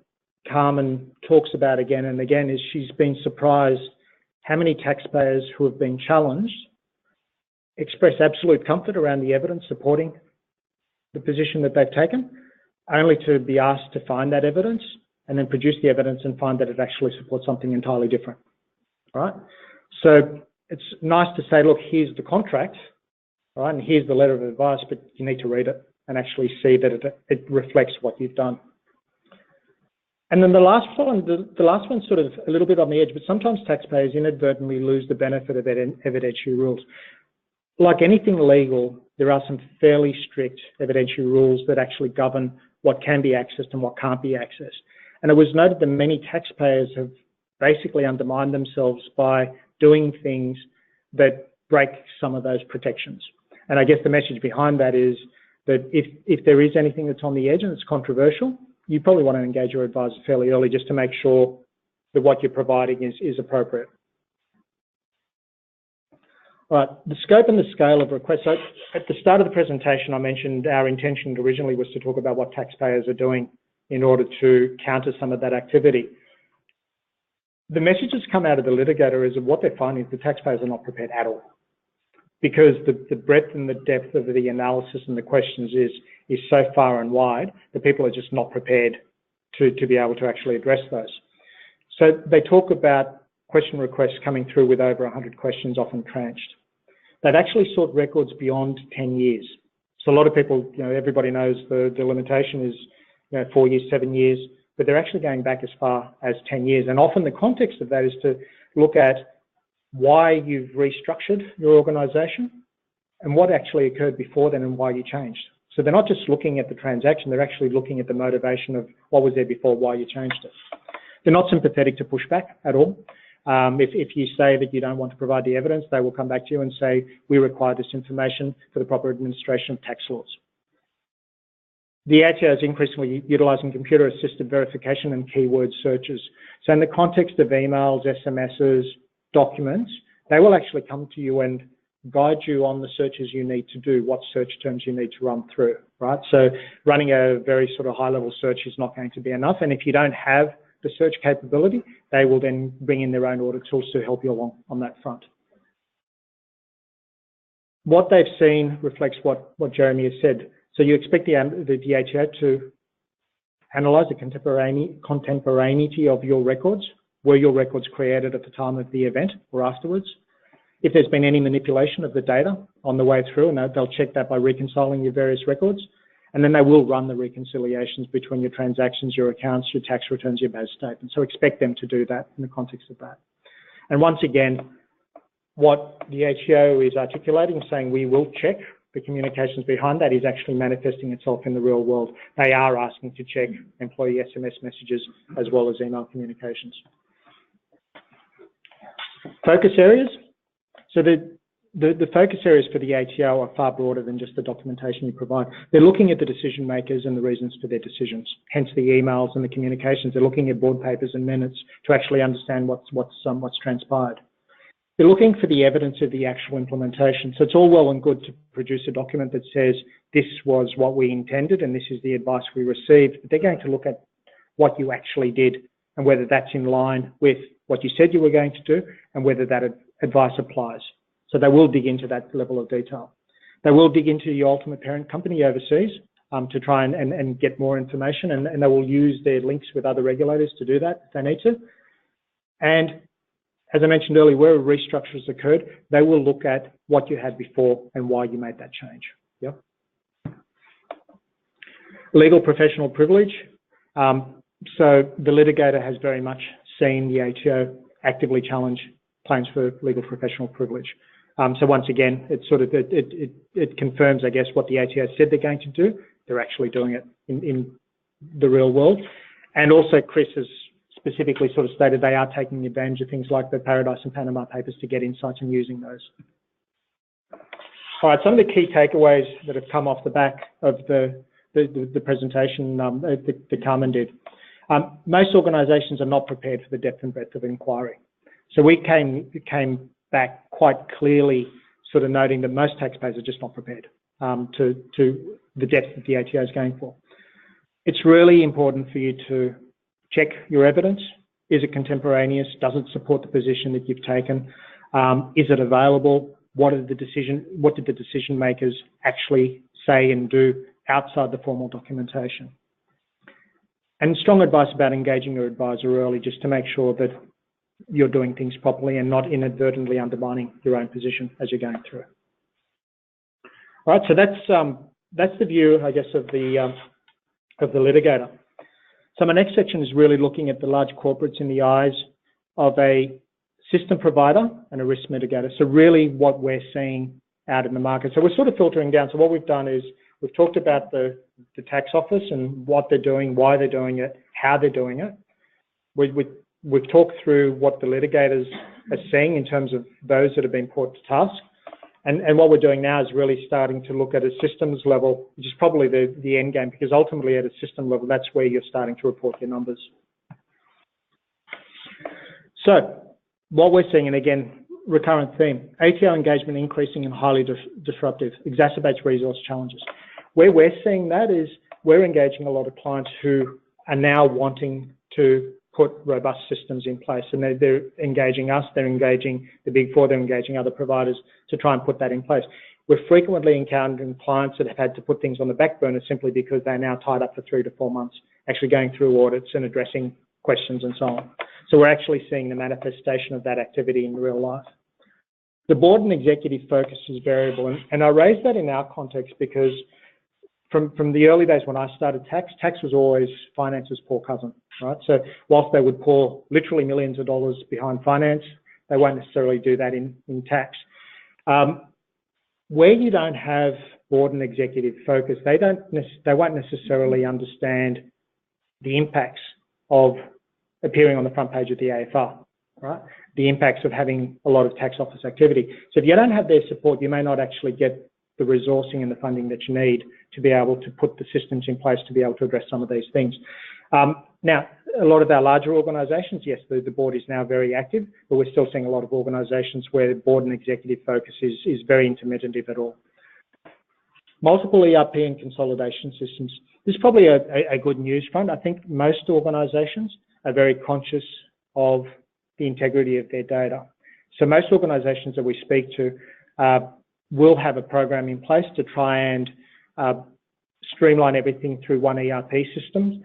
Carmen talks about again and again is she's been surprised how many taxpayers who have been challenged express absolute comfort around the evidence supporting the position that they've taken, only to be asked to find that evidence and then produce the evidence and find that it actually supports something entirely different, right? So it's nice to say, look, here's the contract, right, and here's the letter of advice, but you need to read it and actually see that it reflects what you've done. And then the last one's sort of a little bit on the edge, but sometimes taxpayers inadvertently lose the benefit of evidentiary rules. Like anything legal, there are some fairly strict evidentiary rules that actually govern what can be accessed and what can't be accessed. And it was noted that many taxpayers have basically undermined themselves by doing things that break some of those protections. And I guess the message behind that is that if there is anything that's on the edge and it's controversial, you probably want to engage your advisor fairly early just to make sure that what you're providing is appropriate. All right, the scope and the scale of requests. So at the start of the presentation, I mentioned our intention originally was to talk about what taxpayers are doing in order to counter some of that activity. The message that's come out of the litigator is that what they're finding is the taxpayers are not prepared at all, because the breadth and the depth of the analysis and the questions is so far and wide that people are just not prepared to be able to actually address those. So they talk about question requests coming through with over 100 questions, often tranched. They've actually sought records beyond 10 years. So a lot of people, everybody knows the limitation is 4 years, 7 years, but they're actually going back as far as 10 years. And often the context of that is to look at why you've restructured your organisation and what actually occurred before then and why you changed. So they're not just looking at the transaction, they're actually looking at the motivation of what was there before, why you changed it. They're not sympathetic to pushback at all. If you say that you don't want to provide the evidence, they will come back to you and say, we require this information for the proper administration of tax laws. The ATO is increasingly utilising computer-assisted verification and keyword searches. So in the context of emails, SMSs, documents, they will actually come to you and guide you on the searches you need to do, what search terms you need to run through, right? So running a very sort of high-level search is not going to be enough. And if you don't have the search capability, they will then bring in their own audit tools to help you along on that front. What they've seen reflects what Jeremy has said. So you expect the ATO to analyse the contemporaneity of your records. Were your records created at the time of the event or afterwards? If there's been any manipulation of the data on the way through, and they'll check that by reconciling your various records, and then they will run the reconciliations between your transactions, your accounts, your tax returns, your BAS statements. So expect them to do that in the context of that. And once again, what the ATO is articulating, saying we will check the communications behind that, is actually manifesting itself in the real world. They are asking to check employee SMS messages as well as email communications. Focus areas. So the focus areas for the ATO are far broader than just the documentation you provide. They're looking at the decision makers and the reasons for their decisions, hence the emails and the communications. They're looking at board papers and minutes to actually understand what's transpired. They're looking for the evidence of the actual implementation. So it's all well and good to produce a document that says this was what we intended and this is the advice we received, but they're going to look at what you actually did and whether that's in line with what you said you were going to do and whether that advice applies. So they will dig into that level of detail. They will dig into your ultimate parent company overseas to try and get more information, and they will use their links with other regulators to do that if they need to. And as I mentioned earlier, where a restructure has occurred, they will look at what you had before and why you made that change. Yep. Legal professional privilege. So the litigator has very much seen the ATO actively challenge claims for legal professional privilege. So once again, it confirms, I guess, what the ATO said they're going to do. They're actually doing it in the real world. And also Chris has specifically sort of stated they are taking advantage of things like the Paradise and Panama Papers to get insights and using those. All right, some of the key takeaways that have come off the back of the presentation that Carmen did. Most organisations are not prepared for the depth and breadth of inquiry. So we came back quite clearly sort of noting that most taxpayers are just not prepared to the depth that the ATO is going for. It's really important for you to check your evidence. Is it contemporaneous? Does it support the position that you've taken? Is it available? What did the decision makers actually say and do outside the formal documentation? And strong advice about engaging your advisor early, just to make sure that you're doing things properly and not inadvertently undermining your own position as you're going through. All right, so that's the view, I guess, of the litigator. So my next section is really looking at the large corporates in the eyes of a system provider and a risk mitigator. So really what we're seeing out in the market. So we're sort of filtering down. So what we've done is we've talked about the tax office and what they're doing, why they're doing it, how they're doing it. We've talked through what the litigators are seeing in terms of those that have been put to task. And what we're doing now is really starting to look at a systems level, which is probably the end game, because ultimately at a system level, that's where you're starting to report your numbers. So what we're seeing, and again, recurrent theme, ATO engagement increasing and highly disruptive, exacerbates resource challenges. Where we're seeing that is we're engaging a lot of clients who are now wanting to put robust systems in place, and they're engaging us, they're engaging the Big Four, they're engaging other providers to try and put that in place. We're frequently encountering clients that have had to put things on the back burner simply because they're now tied up for 3 to 4 months, actually going through audits and addressing questions and so on. So we're actually seeing the manifestation of that activity in real life. The board and executive focus is variable, and I raise that in our context because from the early days when I started tax was always finance's poor cousin, right? So whilst they would pour literally millions of dollars behind finance, they won't necessarily do that in tax. Where you don't have board and executive focus, they won't necessarily understand the impacts of appearing on the front page of the AFR, right? The impacts of having a lot of tax office activity. So if you don't have their support, you may not actually get the resourcing and the funding that you need to be able to put the systems in place to be able to address some of these things. Now, a lot of our larger organisations, yes, the board is now very active, but we're still seeing a lot of organisations where the board and executive focus is very intermittent, if at all. Multiple ERP and consolidation systems. This is probably a good news front. I think most organisations are very conscious of the integrity of their data. So most organisations that we speak to will have a program in place to try and streamline everything through one ERP system.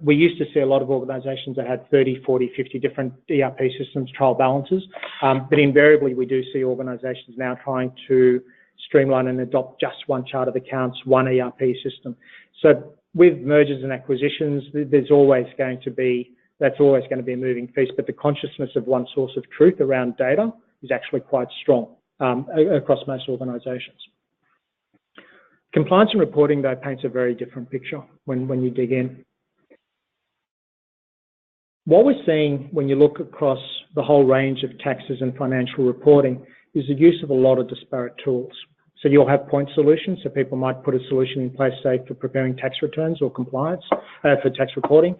We used to see a lot of organisations that had 30, 40, 50 different ERP systems, trial balances, but invariably we do see organisations now trying to streamline and adopt just one chart of accounts, one ERP system. So with mergers and acquisitions, that's always going to be a moving feast, but the consciousness of one source of truth around data is actually quite strong across most organisations. Compliance and reporting, though, paints a very different picture when you dig in. What we're seeing when you look across the whole range of taxes and financial reporting is the use of a lot of disparate tools. So you'll have point solutions, so people might put a solution in place, say, for preparing tax returns or compliance, for tax reporting,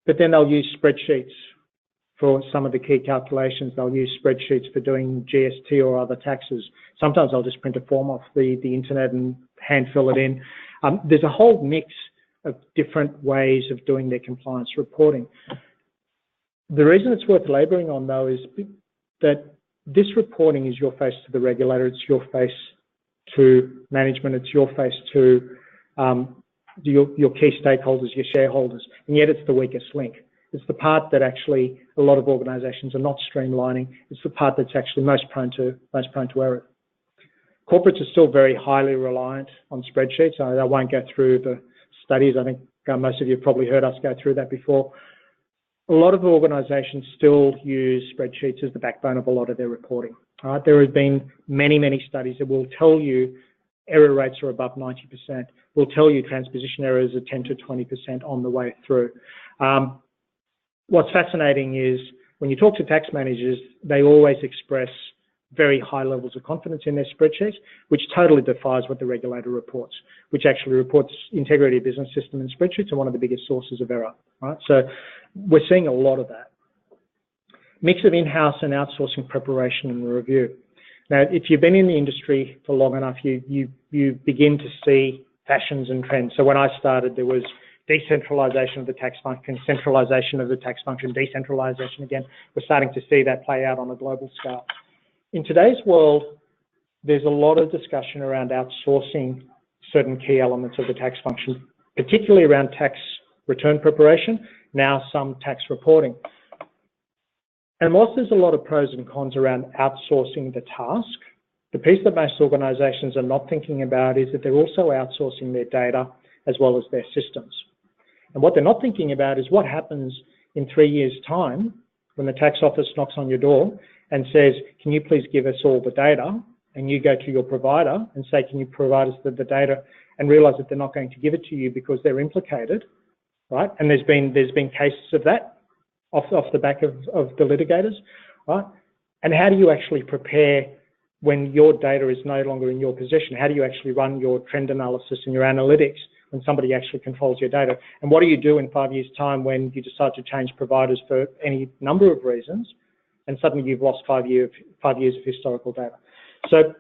but then they'll use spreadsheets for some of the key calculations. They'll use spreadsheets for doing GST or other taxes. Sometimes they'll just print a form off the internet and hand fill it in. There's a whole mix of different ways of doing their compliance reporting. The reason it's worth labouring on, though, is that this reporting is your face to the regulator, it's your face to management, it's your face to your key stakeholders, your shareholders, and yet it's the weakest link. It's the part that actually a lot of organisations are not streamlining. It's the part that's actually most prone to error. Corporates are still very highly reliant on spreadsheets. I won't go through the studies. I think most of you have probably heard us go through that before. A lot of organisations still use spreadsheets as the backbone of a lot of their reporting. Right? There have been many, many studies that will tell you error rates are above 90%, will tell you transposition errors are 10 to 20% on the way through. What's fascinating is when you talk to tax managers, they always express very high levels of confidence in their spreadsheets, which totally defies what the regulator reports, which actually reports integrity of business system and spreadsheets are one of the biggest sources of error. Right? So we're seeing a lot of that. Mix of in-house and outsourcing preparation and review. Now, if you've been in the industry for long enough, you begin to see fashions and trends. So when I started, there was decentralisation of the tax function, centralisation of the tax function, decentralisation again. We're starting to see that play out on a global scale. In today's world, there's a lot of discussion around outsourcing certain key elements of the tax function, particularly around tax return preparation, now some tax reporting. And whilst there's a lot of pros and cons around outsourcing the task, the piece that most organisations are not thinking about is that they're also outsourcing their data as well as their systems. And what they're not thinking about is what happens in 3 years' time when the tax office knocks on your door and says, can you please give us all the data? And you go to your provider and say, can you provide us the data? And realise that they're not going to give it to you because they're implicated, right? And there's been cases of that off the back of the litigators, right? And how do you actually prepare when your data is no longer in your possession? How do you actually run your trend analysis and your analytics when somebody actually controls your data? And what do you do in 5 years' time when you decide to change providers for any number of reasons and suddenly you've lost 5 years of historical data? So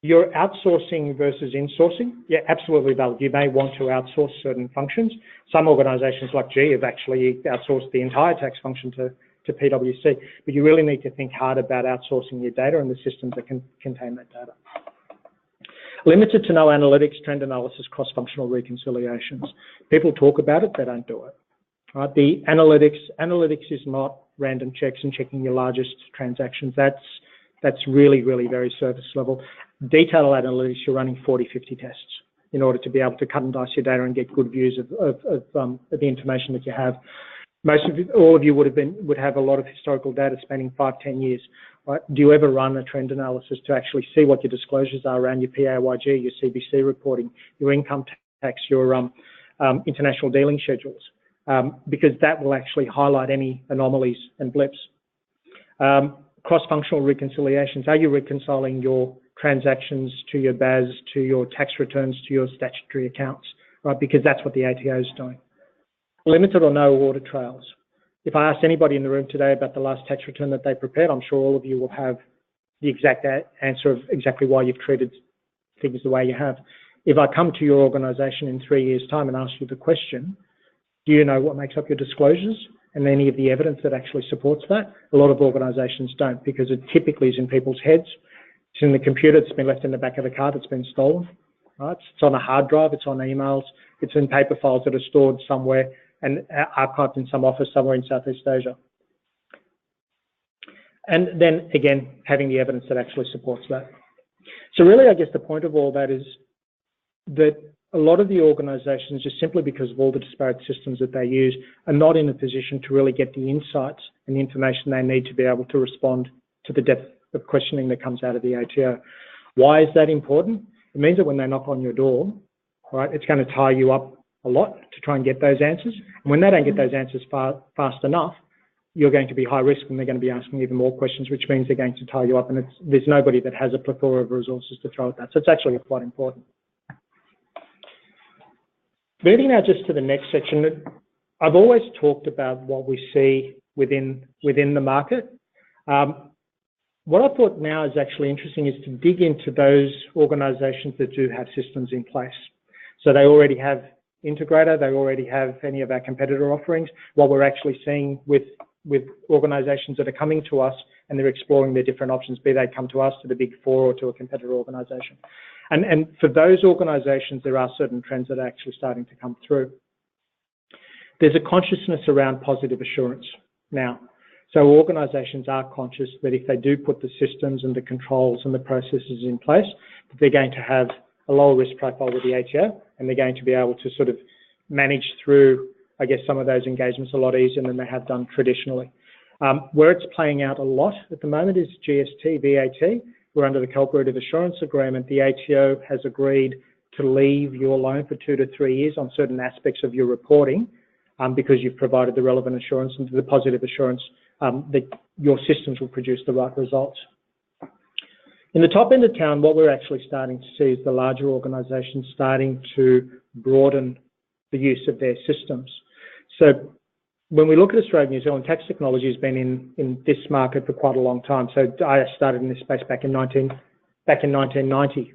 your outsourcing versus insourcing, yeah, absolutely valid. You may want to outsource certain functions. Some organisations like G have actually outsourced the entire tax function to PwC, but you really need to think hard about outsourcing your data and the systems that can contain that data. Limited to no analytics, trend analysis, cross-functional reconciliations. People talk about it, they don't do it. Right? The analytics is not random checks and checking your largest transactions. That's really, really very surface level. Detailed analytics, you're running 40, 50 tests in order to be able to cut and dice your data and get good views of the information that you have. All of you would have a lot of historical data spanning 5, 10 years. Right? Do you ever run a trend analysis to actually see what your disclosures are around your PAYG, your CBC reporting, your income tax, your international dealing schedules? Because that will actually highlight any anomalies and blips. Cross-functional reconciliations. Are you reconciling your transactions to your BAS, to your tax returns, to your statutory accounts? Right? Because that's what the ATO is doing. Limited or no audit trails. If I asked anybody in the room today about the last tax return that they prepared, I'm sure all of you will have the exact answer of exactly why you've treated things the way you have. If I come to your organisation in 3 years' time and ask you the question, Do you know what makes up your disclosures and any of the evidence that actually supports that? A lot of organisations don't, because it typically is in people's heads. It's in the computer, it's been left in the back of the car that's been stolen. Right? It's on a hard drive, it's on emails, it's in paper files that are stored somewhere and archived in some office somewhere in Southeast Asia. And then again, having the evidence that actually supports that. So really, I guess the point of all that is that a lot of the organisations, just simply because of all the disparate systems that they use, are not in a position to really get the insights and the information they need to be able to respond to the depth of questioning that comes out of the ATO. Why is that important? It means that when they knock on your door, right, it's going to tie you up a lot to try and get those answers. And when they don't get those answers fast enough, you're going to be high risk and they're going to be asking even more questions, which means they're going to tie you up, and there's nobody that has a plethora of resources to throw at that. So it's actually quite important. Moving now just to the next section, I've always talked about what we see within the market. What I thought now is actually interesting is to dig into those organisations that do have systems in place. So they already have Integrator, they already have any of our competitor offerings. What we're actually seeing with organisations that are coming to us and they're exploring their different options, be they come to us, to the Big Four, or to a competitor organisation. And for those organisations, there are certain trends that are actually starting to come through. There's a consciousness around positive assurance now. So organisations are conscious that if they do put the systems and the controls and the processes in place, that they're going to have a lower risk profile with the ATO, and they're going to be able to sort of manage through, I guess, some of those engagements a lot easier than they have done traditionally. Where it's playing out a lot at the moment is GST, VAT. We're under the Cooperative Assurance Agreement. The ATO has agreed to leave your loan for 2 to 3 years on certain aspects of your reporting because you've provided the relevant assurance and the positive assurance that your systems will produce the right results. In the top end of town, what we're actually starting to see is the larger organisations starting to broaden the use of their systems. So when we look at Australia and New Zealand, tax technology has been in this market for quite a long time. So I started in this space back in 1990.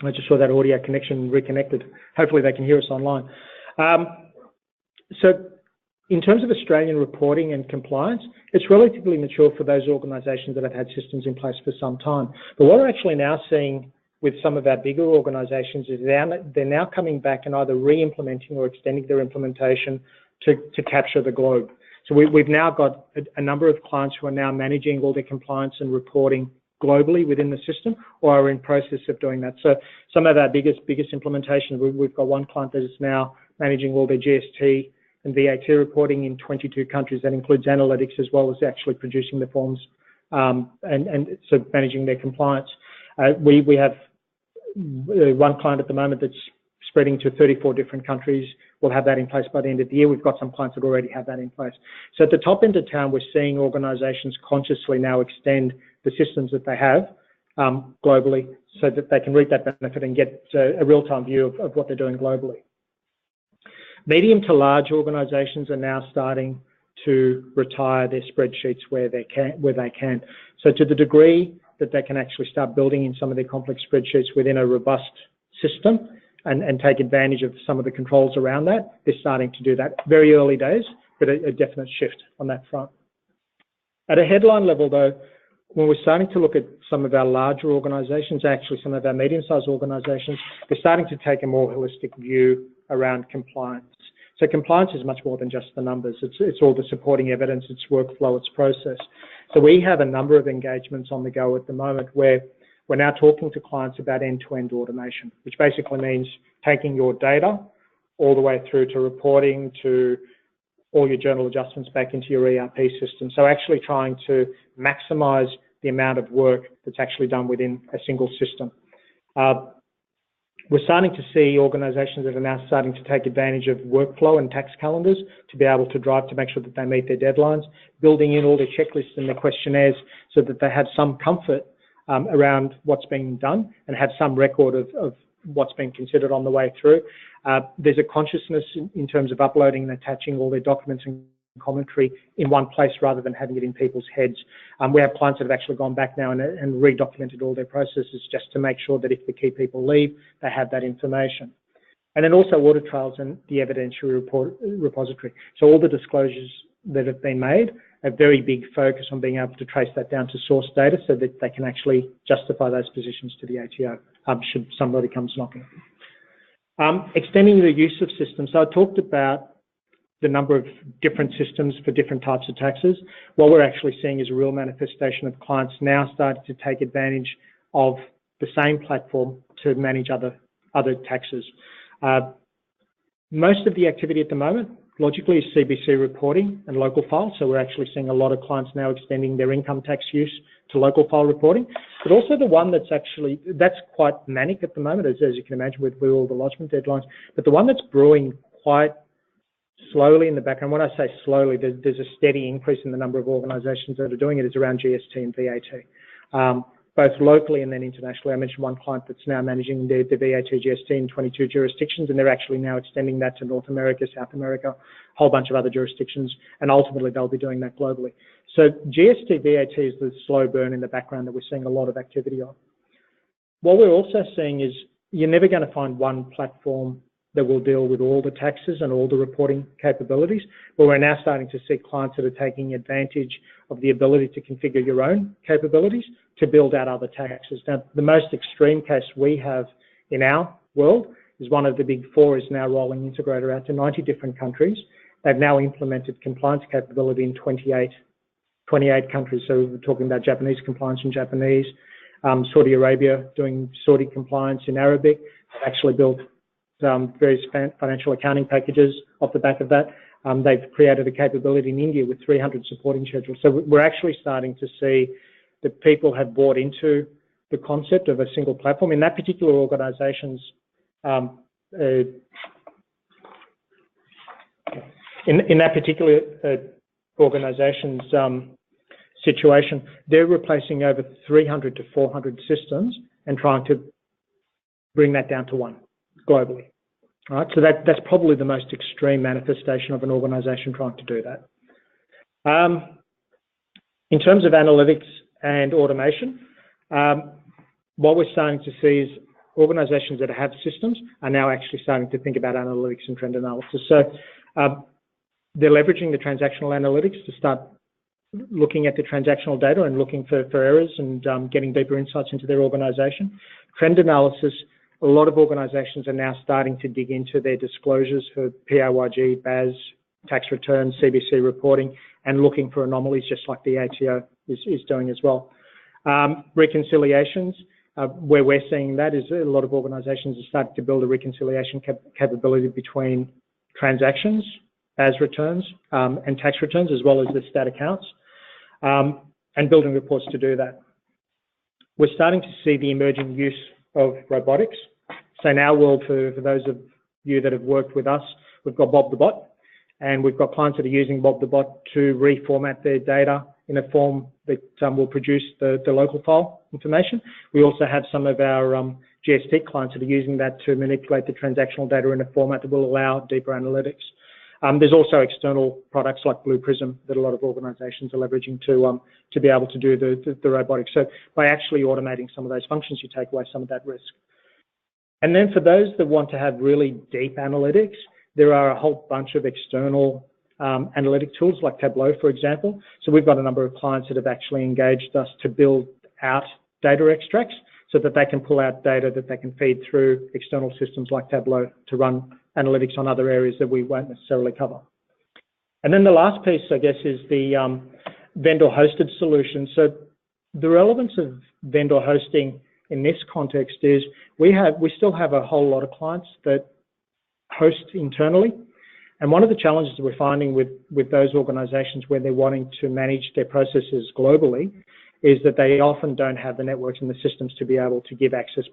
I just saw that audio connection reconnected. Hopefully they can hear us online. So in terms of Australian reporting and compliance, it's relatively mature for those organisations that have had systems in place for some time. But what we're actually now seeing with some of our bigger organisations is they're now coming back and either re-implementing or extending their implementation to capture the globe. So we've now got a number of clients who are now managing all their compliance and reporting globally within the system, or are in process of doing that. So some of our biggest implementations, we've got one client that is now managing all their GST and VAT reporting in 22 countries. That includes analytics as well as actually producing the forms and so managing their compliance. We have one client at the moment that's spreading to 34 different countries. We'll have that in place by the end of the year. We've got some clients that already have that in place. So at the top end of town, we're seeing organisations consciously now extend the systems that they have globally so that they can reap that benefit and get a real-time view of what they're doing globally. Medium to large organisations are now starting to retire their spreadsheets where they can. So to the degree that they can actually start building in some of their complex spreadsheets within a robust system and take advantage of some of the controls around that, they're starting to do that. Very early days, but a definite shift on that front. At a headline level though, when we're starting to look at some of our larger organisations, actually some of our medium-sized organisations, they're starting to take a more holistic view around compliance. So compliance is much more than just the numbers. It's all the supporting evidence, it's workflow, it's process. So we have a number of engagements on the go at the moment where we're now talking to clients about end-to-end automation, which basically means taking your data all the way through to reporting, to all your journal adjustments back into your ERP system. So actually trying to maximise the amount of work that's actually done within a single system. We're starting to see organisations that are now starting to take advantage of workflow and tax calendars to be able to drive to make sure that they meet their deadlines, building in all their checklists and their questionnaires so that they have some comfort around what's being done and have some record of what's been considered on the way through. There's a consciousness in terms of uploading and attaching all their documents and commentary in one place rather than having it in people's heads. We have clients that have actually gone back now and re-documented all their processes just to make sure that if the key people leave, they have that information. And then also audit trails and the evidentiary repository. So all the disclosures that have been made, a very big focus on being able to trace that down to source data so that they can actually justify those positions to the ATO should somebody comes knocking. Extending the use of systems. So I talked about the number of different systems for different types of taxes. What we're actually seeing is a real manifestation of clients now starting to take advantage of the same platform to manage other taxes. Most of the activity at the moment, logically, is CBC reporting and local file. So we're actually seeing a lot of clients now extending their income tax use to local file reporting. But also the one that's quite manic at the moment, as you can imagine, with all the lodgement deadlines. But the one that's brewing quite slowly in the background, when I say slowly, there's a steady increase in the number of organisations that are doing it, is around GST and VAT. Both locally and then internationally. I mentioned one client that's now managing the VAT GST in 22 jurisdictions, and they're actually now extending that to North America, South America, a whole bunch of other jurisdictions, and ultimately they'll be doing that globally. So GST VAT is the slow burn in the background that we're seeing a lot of activity on. What we're also seeing is you're never going to find one platform that will deal with all the taxes and all the reporting capabilities, but we're now starting to see clients that are taking advantage of the ability to configure your own capabilities to build out other taxes. Now, the most extreme case we have in our world is one of the big four is now rolling Integrator out to 90 different countries. They've now implemented compliance capability in 28 countries. So we're talking about Japanese compliance in Japanese, Saudi Arabia doing Saudi compliance in Arabic. They've actually built various financial accounting packages off the back of that. They've created a capability in India with 300 supporting schedules. So we're actually starting to see that people have bought into the concept of a single platform. In that particular organisation's situation, they're replacing over 300 to 400 systems and trying to bring that down to one globally. All right, so that's probably the most extreme manifestation of an organisation trying to do that. In terms of analytics and automation, what we're starting to see is organisations that have systems are now actually starting to think about analytics and trend analysis. So they're leveraging the transactional analytics to start looking at the transactional data and looking for errors and getting deeper insights into their organisation. Trend analysis, a lot of organisations are now starting to dig into their disclosures for PAYG, BAS, tax returns, CBC reporting, and looking for anomalies, just like the ATO is doing as well. Reconciliations, where we're seeing that is a lot of organisations are starting to build a reconciliation capability between transactions, BAS returns, and tax returns, as well as the stat accounts, and building reports to do that. We're starting to see the emerging use of robotics. So in our world, for those of you that have worked with us, we've got Bob the Bot, and we've got clients that are using Bob the Bot to reformat their data in a form that will produce the local file information. We also have some of our GST clients that are using that to manipulate the transactional data in a format that will allow deeper analytics. There's also external products like Blue Prism that a lot of organisations are leveraging to be able to do the robotics. So by actually automating some of those functions, you take away some of that risk. And then for those that want to have really deep analytics, there are a whole bunch of external analytic tools like Tableau, for example. So we've got a number of clients that have actually engaged us to build out data extracts so that they can pull out data that they can feed through external systems like Tableau to run analytics on other areas that we won't necessarily cover. And then the last piece, I guess, is the vendor-hosted solution. So the relevance of vendor hosting in this context is we still have a whole lot of clients that host internally. And one of the challenges that we're finding with those organizations where they're wanting to manage their processes globally is that they often don't have the networks and the systems to be able to give access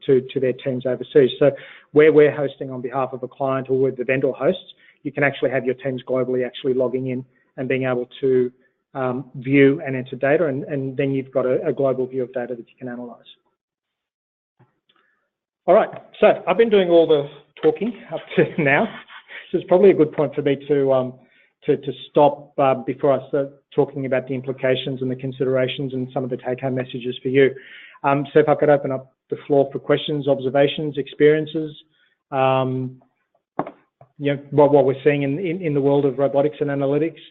to their teams overseas. So where we're hosting on behalf of a client or with the vendor hosts, you can actually have your teams globally actually logging in and being able to view and enter data, and then you've got a global view of data that you can analyze. All right, so I've been doing all the talking up to now, so it's probably a good point for me to to stop before I start talking about the implications and the considerations and some of the take-home messages for you. So if I could open up the floor for questions, observations, experiences, what we're seeing in the world of robotics and analytics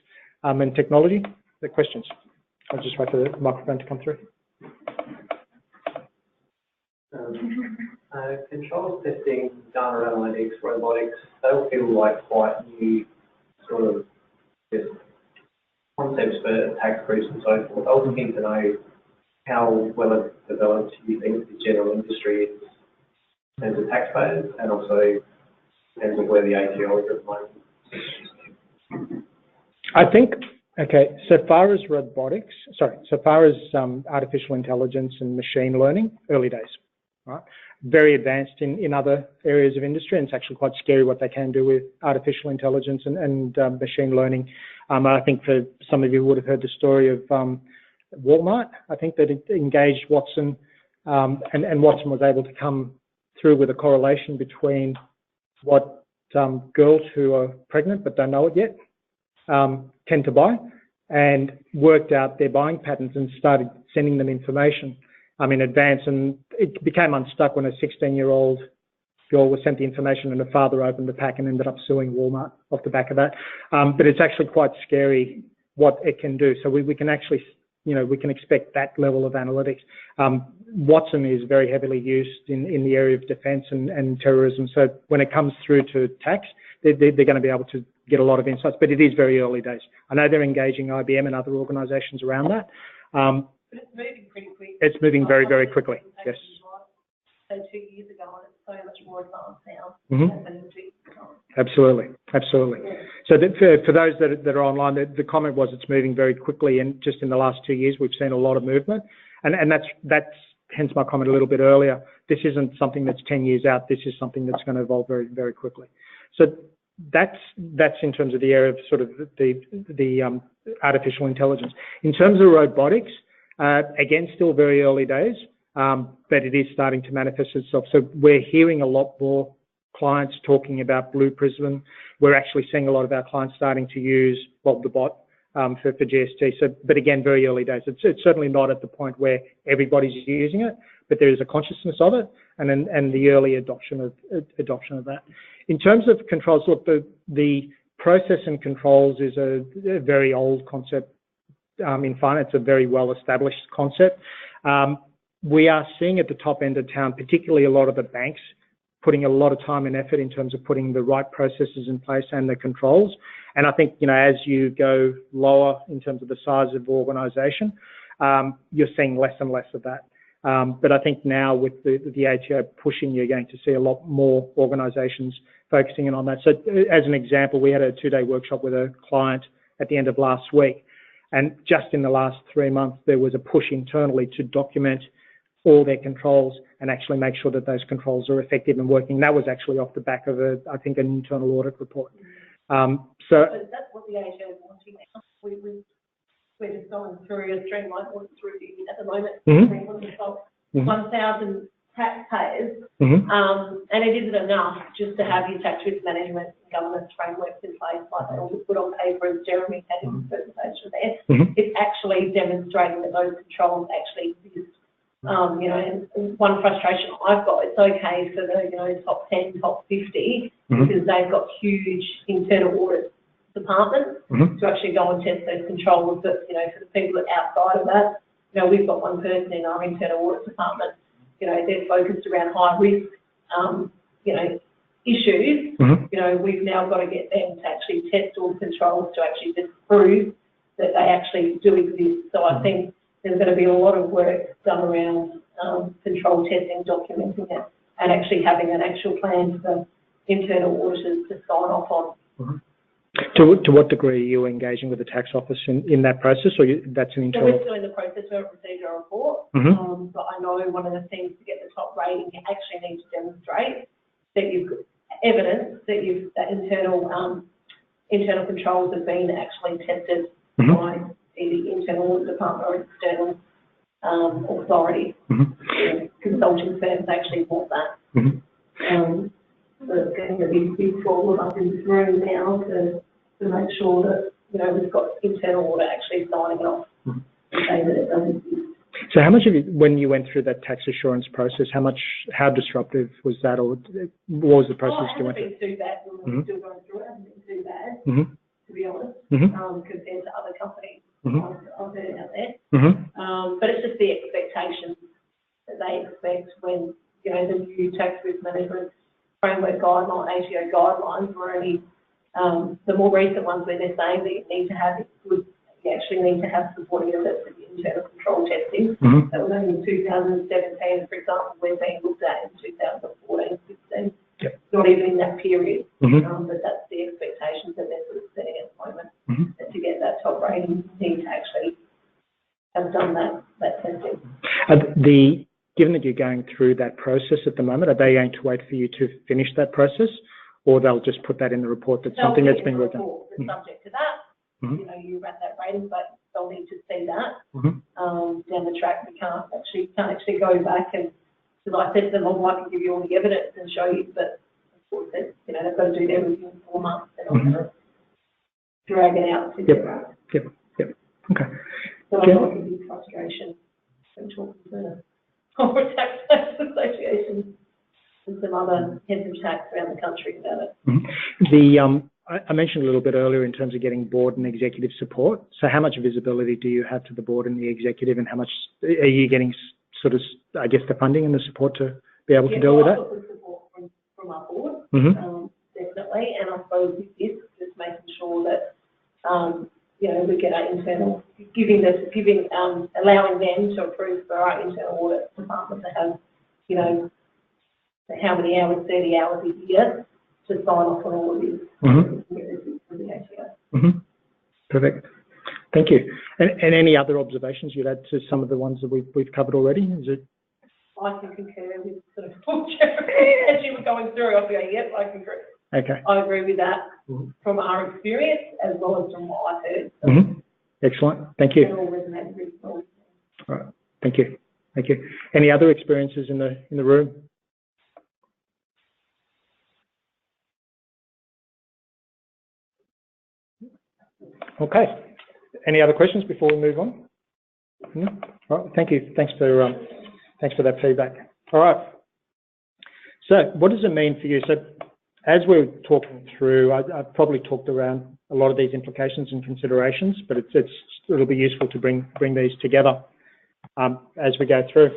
and technology. The questions. I'll just wait for the microphone to come through. Controls testing, data analytics, robotics, they all feel like quite new sort of concepts for tax groups and so forth. I was looking to know how well developed you think the general industry is in terms of taxpayers and also in terms of where the ATO is at the moment. I think, okay, so far as artificial intelligence and machine learning, early days, right? Very advanced in other areas of industry, and it's actually quite scary what they can do with artificial intelligence and machine learning. I think for some of you would have heard the story of Walmart. I think that it engaged Watson, and Watson was able to come through with a correlation between what girls who are pregnant but don't know it yet tend to buy, and worked out their buying patterns and started sending them information in advance, and it became unstuck when a 16-year-old girl was sent the information and her father opened the pack and ended up suing Walmart off the back of that. But it's actually quite scary what it can do. So we can actually, we can expect that level of analytics. Watson is very heavily used in the area of defence and terrorism. So when it comes through to tax, they're going to be able to get a lot of insights, but it is very early days. I know they're engaging IBM and other organisations around that. But it's moving pretty quickly. It's moving very, very quickly, yes. So 2 years ago, and it's so much more advanced now. Absolutely, absolutely. Yeah. So for those that are online, the comment was it's moving very quickly, and just in the last 2 years, we've seen a lot of movement, and that's hence my comment a little bit earlier. This isn't something that's 10 years out. This is something that's going to evolve very, very quickly. So that's in terms of the area of sort of the artificial intelligence. In terms of robotics, again, still very early days, but it is starting to manifest itself. So we're hearing a lot more clients talking about Blue Prism. We're actually seeing a lot of our clients starting to use Bob the Bot for GST. So, but again, very early days. It's certainly not at the point where everybody's using it, but there is a consciousness of it, and the early adoption of that. In terms of controls, look, the process and controls is a very old concept in finance, a very well-established concept. We are seeing at the top end of town, particularly a lot of the banks, putting a lot of time and effort in terms of putting the right processes in place and the controls. And I think, as you go lower in terms of the size of organisation, you're seeing less and less of that. But I think now with the ATO pushing, you're going to see a lot more organisations focusing in on that. So as an example, we had a 2-day workshop with a client at the end of last week. And just in the last 3 months, there was a push internally to document all their controls and actually make sure that those controls are effective and working. That was actually off the back of, I think, an internal audit report. So that's what the ATO is wanting now. We're just going through a streamlined audit review at the moment. 1,000 taxpayers, and it isn't enough just to have your tax risk management and governance frameworks in place, like they all put on paper, as Jeremy had in his presentation there. It's actually demonstrating that those controls actually exist. And one frustration I've got, it's okay for the top 10, top 50, because they've got huge internal audit departments to actually go and test those controls. But for the people that are outside of that, we've got one person in our internal audit department. They're focused around high risk, issues. We've now got to get them to actually test all the controls to actually just prove that they actually do exist. So I think there's going to be a lot of work done around control testing, documenting it, and actually having an actual plan for internal auditors to sign off on. To what degree are you engaging with the tax office in that process, or that's an internal? So we're still in the process. We haven't received our report, but I know one of the things to get the top rating, you actually need to demonstrate that you've got evidence that internal controls have been actually tested by the internal audit department or external authority. Consulting firms actually want that. So it's going to be big for all of us in this room now to to make sure that, we've got internal audit actually signing it off and saying that it doesn't exist. So how much of it, when you went through that tax assurance process, how disruptive was that, or what was the process you went through? It hasn't been too bad when we're still going through it. It hasn't been too bad, to be honest, compared to other companies I've heard out there. But it's just the expectations that they expect when, the new tax risk management framework guideline, ATO guidelines were only the more recent ones where they're saying that you actually need to have supporting evidence of internal control testing. That was only in 2017, for example, we're being looked at in 2014, 16. Not even in that period, but that's the expectations that they're sort of setting at the moment. That to get that top rating, you need to actually have done that testing. Given that you're going through that process at the moment, are they going to wait for you to finish that process, or they'll just put that in the report that's something that's been worked on? Subject to that, you run that rating, but they'll need to see that down the track. We can't actually go back and, because I said to them, I can give you all the evidence and show you, but of course, they've got to do their review in 4 months. They're not going to drag it out. Yep. Okay. So I think it's a big frustration when talking to corporate tax associations and some other heads of tax around the country about it. I mentioned a little bit earlier in terms of getting board and executive support. So how much visibility do you have to the board and the executive, and how much are you getting sort of, I guess, the funding and the support to be able to deal with that? I've got the support from our board, definitely, and I suppose with this, just making sure that, we get our internal, allowing them to approve for our internal audit department to have, how many hours, 30 hours a year to sign off on all of this. Perfect. Thank you. And any other observations you'd add to some of the ones that we've covered already? I can concur with sort of as you were going through. I feel, yep, I concur. Okay. I agree with that from our experience as well as from what I've heard. So excellent. Thank you. It all resonated really well. All right. Thank you. Any other experiences in the room? Okay. Any other questions before we move on? No? All right. Thank you. Thanks for that feedback. All right. So what does it mean for you? So as we're talking through, I've probably talked around a lot of these implications and considerations, but it'll be useful to bring these together as we go through.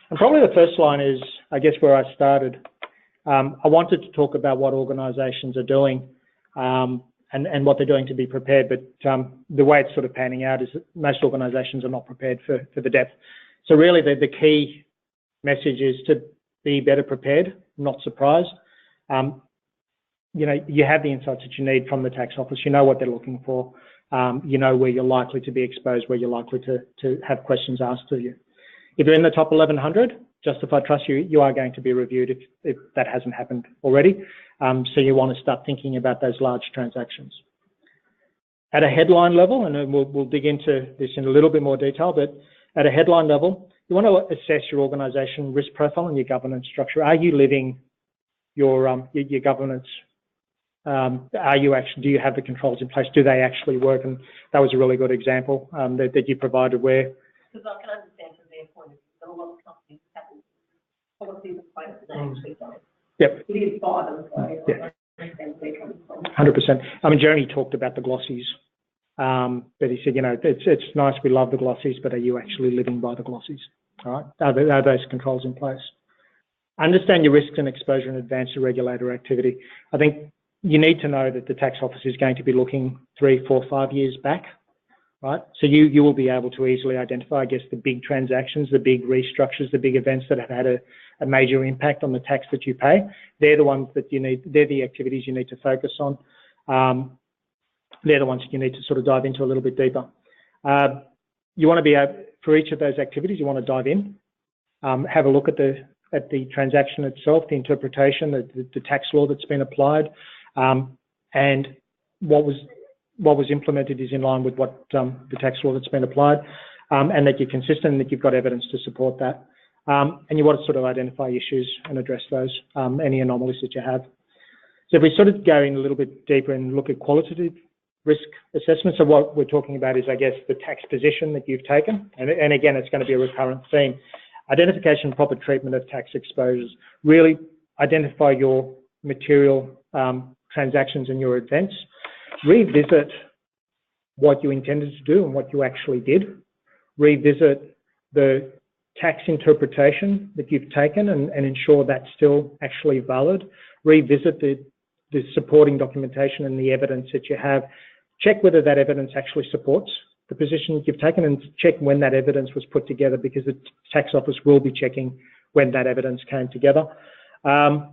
And probably the first line is, I guess, where I started. I wanted to talk about what organisations are doing and what they're doing to be prepared, but the way it's sort of panning out is that most organisations are not prepared for the depth. So really the key message is to be better prepared, not surprised. You have the insights that you need from the tax office. You know what they're looking for. You know where you're likely to be exposed, where you're likely to have questions asked to you. If you're in the top 1,100, Justified Trust, you are going to be reviewed if that hasn't happened already. So you want to start thinking about those large transactions. At a headline level, and we'll dig into this in a little bit more detail, but at a headline level, you want to assess your organisation risk profile and your governance structure. Are you living your governance? Do you have the controls in place? Do they actually work? And that was a really good example that you provided where. Because I can understand from their point of view that a lot of companies have policies in place that they actually don't. Yep. It is by them, so I understand where they're coming from. 100%. I mean, Jeremy talked about the glossies, but he said, it's nice, we love the glossies, but are you actually living by the glossies? All right. Are those controls in place? Understand your risks and exposure in advance to regulator activity. I think you need to know that the tax office is going to be looking 3, 4, 5 years back, right? So you will be able to easily identify, I guess, the big transactions, the big restructures, the big events that have had a major impact on the tax that you pay. They're the ones that they're the activities you need to focus on. They're the ones that you need to sort of dive into a little bit deeper. You want to be able, for each of those activities, you want to dive in, have a look at the transaction itself, the interpretation, the tax law that's been applied, and what was implemented is in line with what the tax law that's been applied, and that you're consistent and that you've got evidence to support that. And you want to sort of identify issues and address those, any anomalies that you have. So if we sort of go in a little bit deeper and look at qualitative risk assessment. So what we're talking about is, I guess, the tax position that you've taken. And again, it's going to be a recurrent theme. Identification and proper treatment of tax exposures. Really identify your material transactions and your events. Revisit what you intended to do and what you actually did. Revisit the tax interpretation that you've taken and ensure that's still actually valid. Revisit the supporting documentation and the evidence that you have. Check whether that evidence actually supports the position that you've taken, and check when that evidence was put together, because the tax office will be checking when that evidence came together. And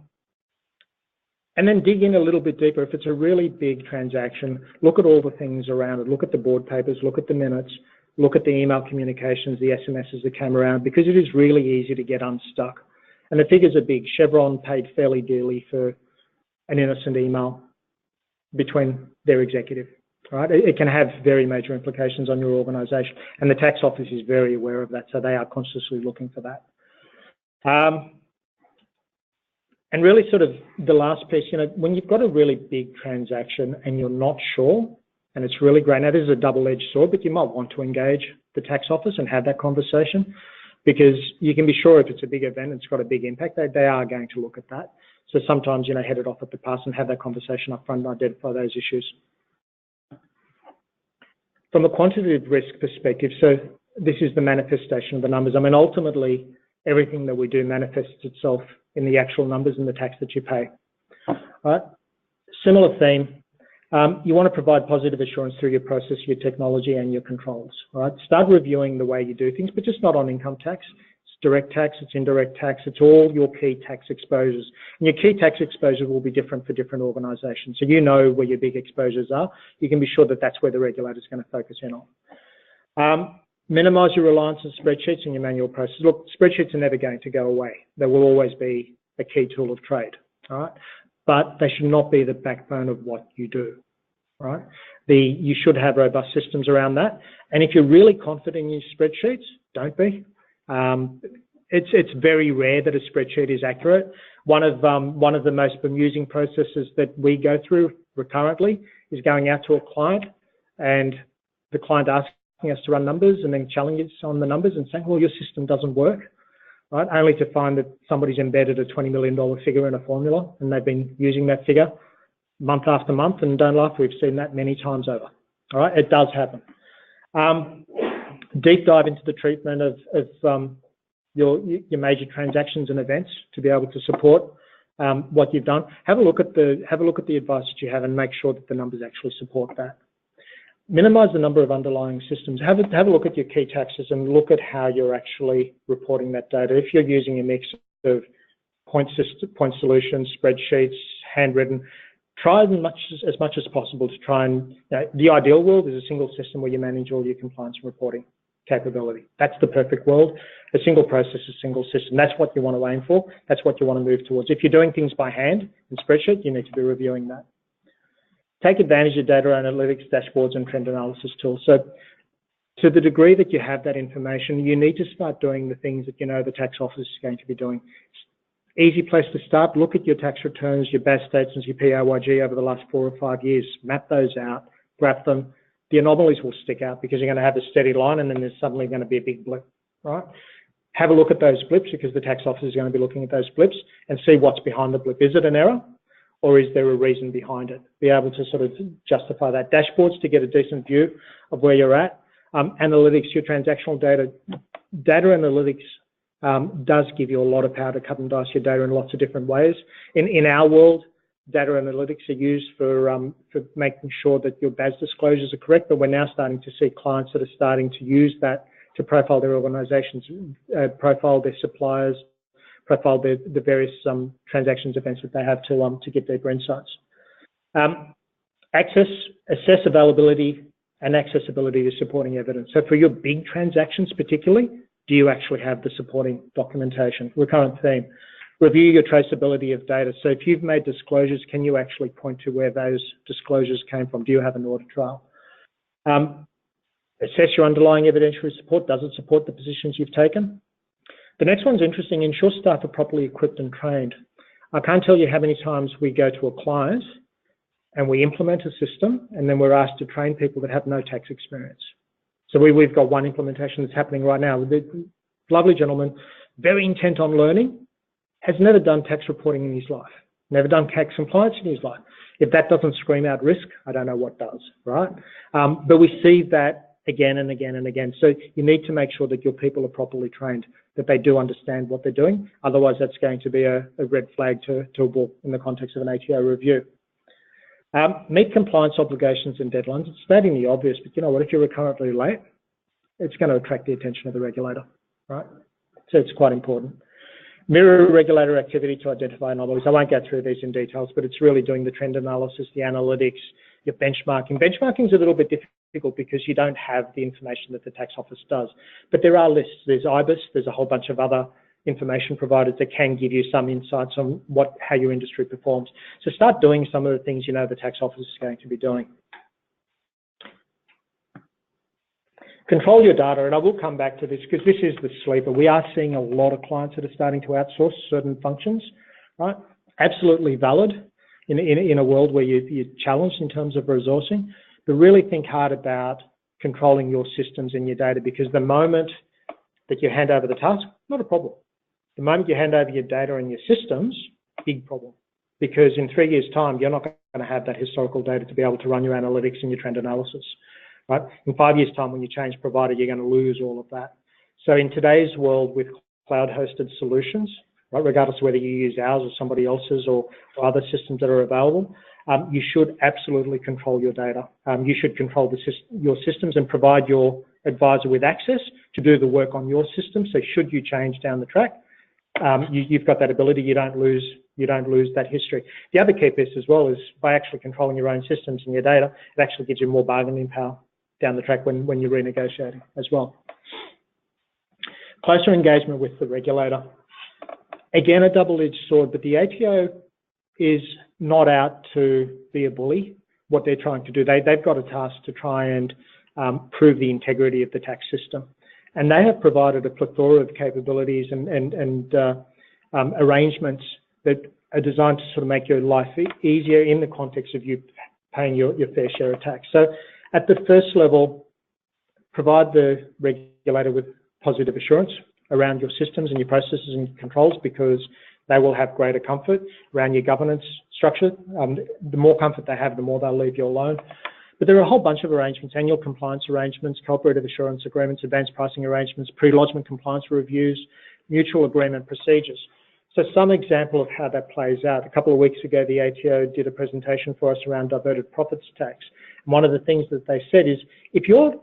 then dig in a little bit deeper. If it's a really big transaction, look at all the things around it. Look at the board papers, look at the minutes, look at the email communications, the SMSs that came around, because it is really easy to get unstuck. And the figures are big. Chevron paid fairly dearly for an innocent email between their executive, right? It can have very major implications on your organisation, and the tax office is very aware of that, so they are consciously looking for that. And really sort of the last piece, you know, when you've got a really big transaction and you're not sure, and it's really great, now this is a double-edged sword, but you might want to engage the tax office and have that conversation, because you can be sure if it's a big event, it's got a big impact, they are going to look at that. So sometimes, you know, head it off at the pass and have that conversation up front and identify those issues. From a quantitative risk perspective, so this is the manifestation of the numbers. I mean, ultimately, everything that we do manifests itself in the actual numbers and the tax that you pay. All right. Similar theme. You want to provide positive assurance through your process, your technology, and your controls. All right. Start reviewing the way you do things, but just not on income tax. It's direct tax, it's indirect tax, it's all your key tax exposures. And your key tax exposures will be different for different organisations. So you know where your big exposures are. You can be sure that that's where the regulator is going to focus in on. Minimise your reliance on spreadsheets and your manual process. Look, spreadsheets are never going to go away. They will always be a key tool of trade, all right? But they should not be the backbone of what you do, right? You should have robust systems around that. And if you're really confident in your spreadsheets, don't be. It's very rare that a spreadsheet is accurate. One of the most bemusing processes that we go through recurrently is going out to a client, and the client asks us to run numbers and then challenging us on the numbers and saying, well, your system doesn't work, right? Only to find that somebody's embedded a $20 million figure in a formula and they've been using that figure month after month, and don't laugh, we've seen that many times over, all right? It does happen. Deep dive into the treatment of your major transactions and events to be able to support what you've done. Have a look at the advice that you have and make sure that the numbers actually support that. Minimise the number of underlying systems. Have a look at your key taxes and look at how you're actually reporting that data. If you're using a mix of point solutions, spreadsheets, handwritten, try as much as possible to try and, the ideal world is a single system where you manage all your compliance and reporting capability. That's the perfect world. A single process, a single system. That's what you want to aim for. That's what you want to move towards. If you're doing things by hand in spreadsheet, you need to be reviewing that. Take advantage of data analytics, dashboards, and trend analysis tools. So to the degree that you have that information, you need to start doing the things that you know the tax office is going to be doing. Easy place to start. Look at your tax returns, your BAS statements, your PAYG over the last 4 or 5 years. Map those out, graph them. The anomalies will stick out because you're going to have a steady line and then there's suddenly going to be a big blip, right? Have a look at those blips because the tax office is going to be looking at those blips and see what's behind the blip. Is it an error? Or is there a reason behind it? Be able to sort of justify that. Dashboards to get a decent view of where you're at. Analytics, your transactional data. Data analytics does give you a lot of power to cut and dice your data in lots of different ways. In our world, data analytics are used for making sure that your BAS disclosures are correct, but we're now starting to see clients that are starting to use that to profile their organisations, profile their suppliers, profile the various transactions events that they have to get deeper insights. Assess availability and accessibility to supporting evidence. So for your big transactions particularly, do you actually have the supporting documentation? Recurrent theme. Review your traceability of data. So if you've made disclosures, can you actually point to where those disclosures came from? Do you have an audit trail? Assess your underlying evidentiary support. Does it support the positions you've taken? The next one's interesting. Ensure staff are properly equipped and trained. I can't tell you how many times we go to a client and we implement a system, and then we're asked to train people that have no tax experience. So we've got one implementation that's happening right now. The lovely gentleman, very intent on learning, has never done tax reporting in his life, never done tax compliance in his life. If that doesn't scream out risk, I don't know what does, right? But we see that again and again and again. So you need to make sure that your people are properly trained, that they do understand what they're doing. Otherwise, that's going to be a red flag to a bull in the context of an ATO review. Meet compliance obligations and deadlines. It's stating the obvious, but you know what? If you're recurrently late, it's going to attract the attention of the regulator, right? So it's quite important. Mirror regulator activity to identify anomalies. I won't go through these in details, but it's really doing the trend analysis, the analytics, your benchmarking. Benchmarking is a little bit difficult because you don't have the information that the tax office does. But there are lists. There's IBIS. There's a whole bunch of other information providers that can give you some insights on how your industry performs. So start doing some of the things you know the tax office is going to be doing. Control your data, and I will come back to this because this is the sleeper. We are seeing a lot of clients that are starting to outsource certain functions, right? Absolutely valid in a world where you're challenged in terms of resourcing, but really think hard about controlling your systems and your data, because the moment that you hand over the task, not a problem. The moment you hand over your data and your systems, big problem. Because in 3 years' time, you're not going to have that historical data to be able to run your analytics and your trend analysis. Right? In 5 years' time, when you change provider, you're going to lose all of that. So in today's world with cloud-hosted solutions, right, regardless of whether you use ours or somebody else's or other systems that are available, you should absolutely control your data. You should control your systems and provide your advisor with access to do the work on your system. So should you change down the track, you've got that ability. You don't lose that history. The other key piece as well is by actually controlling your own systems and your data, it actually gives you more bargaining power down the track when you're renegotiating as well. Closer engagement with the regulator. Again, a double-edged sword, but the ATO is not out to be a bully. What they're trying to do, they've got a task to try and prove the integrity of the tax system. And they have provided a plethora of capabilities and arrangements that are designed to sort of make your life easier in the context of you paying your fair share of tax. So at the first level, provide the regulator with positive assurance around your systems and your processes and controls, because they will have greater comfort around your governance structure. The more comfort they have, the more they'll leave you alone. But there are a whole bunch of arrangements: annual compliance arrangements, cooperative assurance agreements, advanced pricing arrangements, pre-lodgement compliance reviews, mutual agreement procedures. So some example of how that plays out. A couple of weeks ago, the ATO did a presentation for us around diverted profits tax. And one of the things that they said is, if you're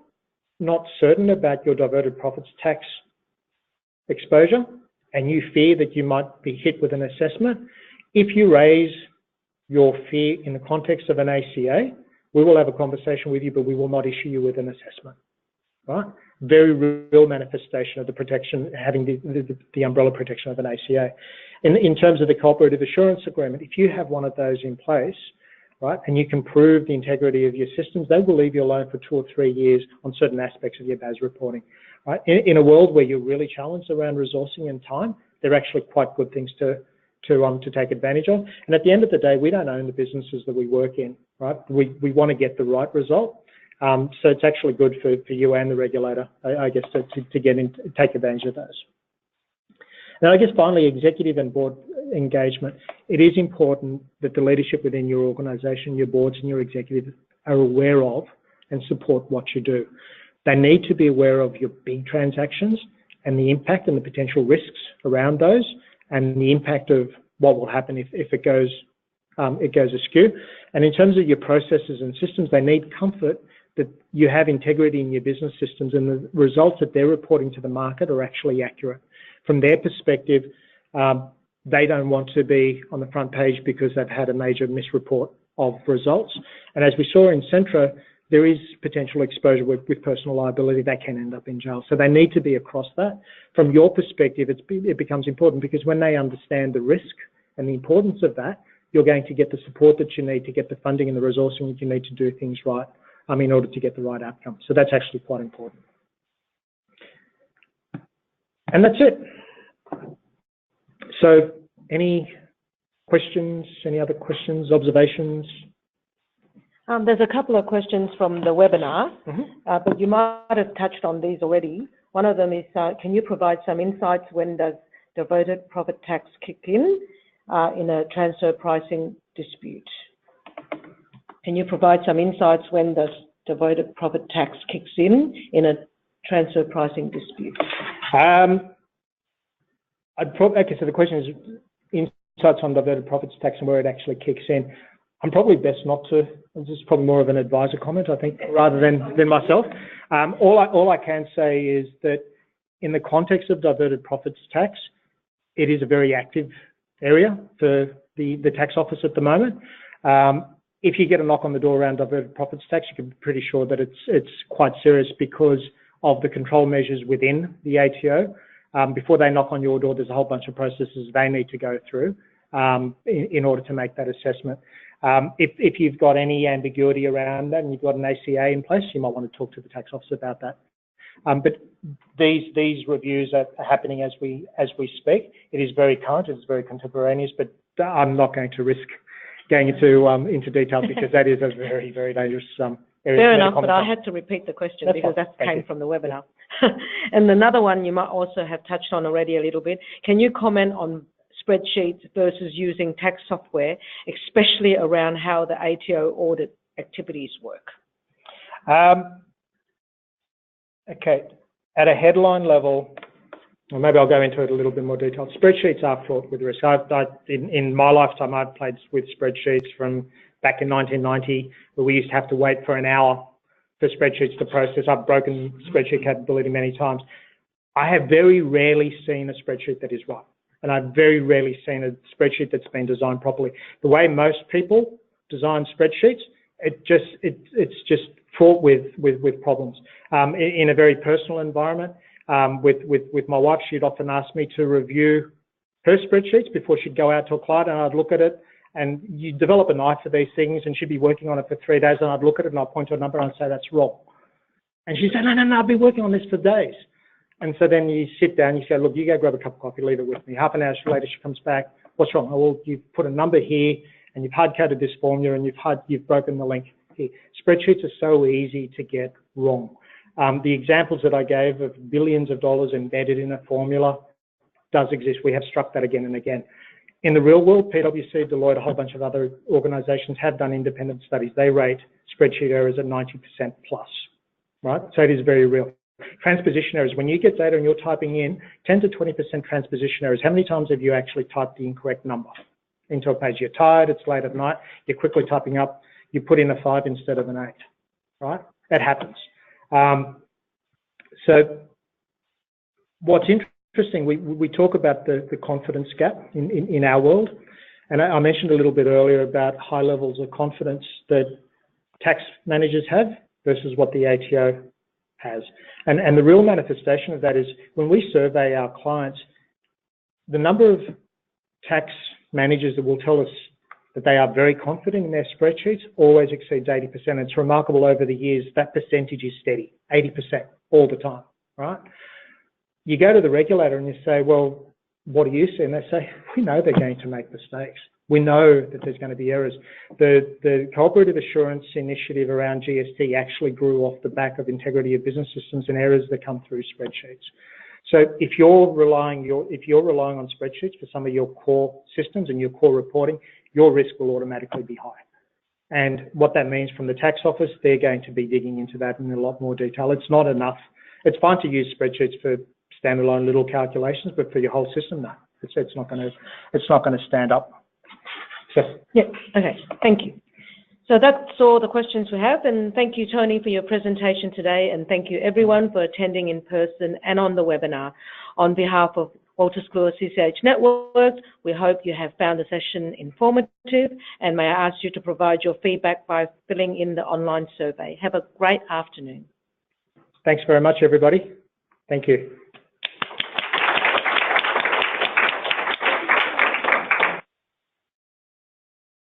not certain about your diverted profits tax exposure and you fear that you might be hit with an assessment, if you raise your fear in the context of an ACA, we will have a conversation with you, but we will not issue you with an assessment, right? Very real manifestation of the protection, having the umbrella protection of an ACA. In terms of the cooperative assurance agreement, if you have one of those in place, right, and you can prove the integrity of your systems, they will leave you alone for 2 or 3 years on certain aspects of your BAS reporting, right? In a world where you're really challenged around resourcing and time, they're actually quite good things to take advantage of. And at the end of the day, we don't own the businesses that we work in, right? We want to get the right result. So it's actually good for you and the regulator, I guess, to get in, take advantage of those. Now, I guess finally, executive and board engagement. It is important that the leadership within your organisation, your boards and your executives are aware of and support what you do. They need to be aware of your big transactions and the impact and the potential risks around those, and the impact of what will happen if it goes askew. And in terms of your processes and systems, they need comfort that you have integrity in your business systems and the results that they're reporting to the market are actually accurate. From their perspective, they don't want to be on the front page because they've had a major misreport of results. And as we saw in Centra, there is potential exposure with personal liability that can end up in jail. So they need to be across that. From your perspective, it becomes important because when they understand the risk and the importance of that, you're going to get the support that you need to get the funding and the resourcing that you need to do things right in order to get the right outcome. So that's actually quite important. And that's it. So any questions, any other questions, observations? There's a couple of questions from the webinar, but you might have touched on these already. One of them is, can you provide some insights when does diverted profit tax kick in a transfer pricing dispute? Can you provide some insights when does diverted profit tax kicks in a transfer pricing dispute? Okay, so the question is insights on diverted profits tax and where it actually kicks in. I'm probably best not to. This is probably more of an advisor comment, I think, rather than myself. All I can say is that in the context of diverted profits tax, it is a very active area for the tax office at the moment. If you get a knock on the door around diverted profits tax, you can be pretty sure that it's quite serious because of the control measures within the ATO. Before they knock on your door, there's a whole bunch of processes they need to go through in order to make that assessment. If you've got any ambiguity around that and you've got an ACA in place, you might want to talk to the tax office about that. But these reviews are happening as we speak. It is very current, it is very contemporaneous, but I'm not going to risk going into detail because that is a very, very dangerous area. Fair enough, but I had to repeat the question because that came from the webinar. And another one you might also have touched on already a little bit. Can you comment on spreadsheets versus using tax software, especially around how the ATO audit activities work? Okay, at a headline level, or maybe I'll go into it a little bit more detail. Spreadsheets are fraught with risk. In my lifetime, I've played with spreadsheets from back in 1990, where we used to have to wait for an hour for spreadsheets to process. I've broken spreadsheet capability many times. I have very rarely seen a spreadsheet that is right, and I've very rarely seen a spreadsheet that's been designed properly. The way most people design spreadsheets, it's just fraught with problems. In a very personal environment, with my wife, she'd often ask me to review her spreadsheets before she'd go out to a client, and I'd look at it, and you develop an eye for these things, and she'd be working on it for 3 days, and I'd look at it and I'd point to a number and I'd say, that's wrong. And she'd say, no, I've been working on this for days. And so then you sit down, you say, look, you go grab a cup of coffee, leave it with me. Half an hour later, she comes back, what's wrong? Oh, well, you've put a number here, and you've hard-coded this formula, and you've broken the link here. Spreadsheets are so easy to get wrong. The examples that I gave of billions of dollars embedded in a formula does exist. We have struck that again and again. In the real world, PwC, Deloitte, a whole bunch of other organisations have done independent studies. They rate spreadsheet errors at 90% plus, right? So it is very real. Transposition errors, when you get data and you're typing in 10 to 20% transposition errors, how many times have you actually typed the incorrect number into a page? You're tired, it's late at night, you're quickly typing up, you put in a 5 instead of an 8, right? That happens. So what's interesting, we talk about the confidence gap in our world, and I mentioned a little bit earlier about high levels of confidence that tax managers have versus what the ATO has. And the real manifestation of that is when we survey our clients, the number of tax managers that will tell us that they are very confident in their spreadsheets always exceeds 80%. It's remarkable over the years, that percentage is steady, 80% all the time, right? You go to the regulator and you say, well, what do you see? And they say, we know they're going to make mistakes. We know that there's going to be errors. The cooperative assurance initiative around GST actually grew off the back of integrity of business systems and errors that come through spreadsheets. So if you're relying on spreadsheets for some of your core systems and your core reporting, your risk will automatically be high. And what that means from the tax office, they're going to be digging into that in a lot more detail. It's not enough. It's fine to use spreadsheets for standalone little calculations, but for your whole system, no, it's not going to stand up. So yeah, okay, thank you. So that's all the questions we have, and thank you, Tony, for your presentation today, and thank you everyone for attending in person and on the webinar. On behalf of Wolters Kluwer CCH Network, we hope you have found the session informative, and may I ask you to provide your feedback by filling in the online survey. Have a great afternoon. Thanks very much, everybody. Thank you.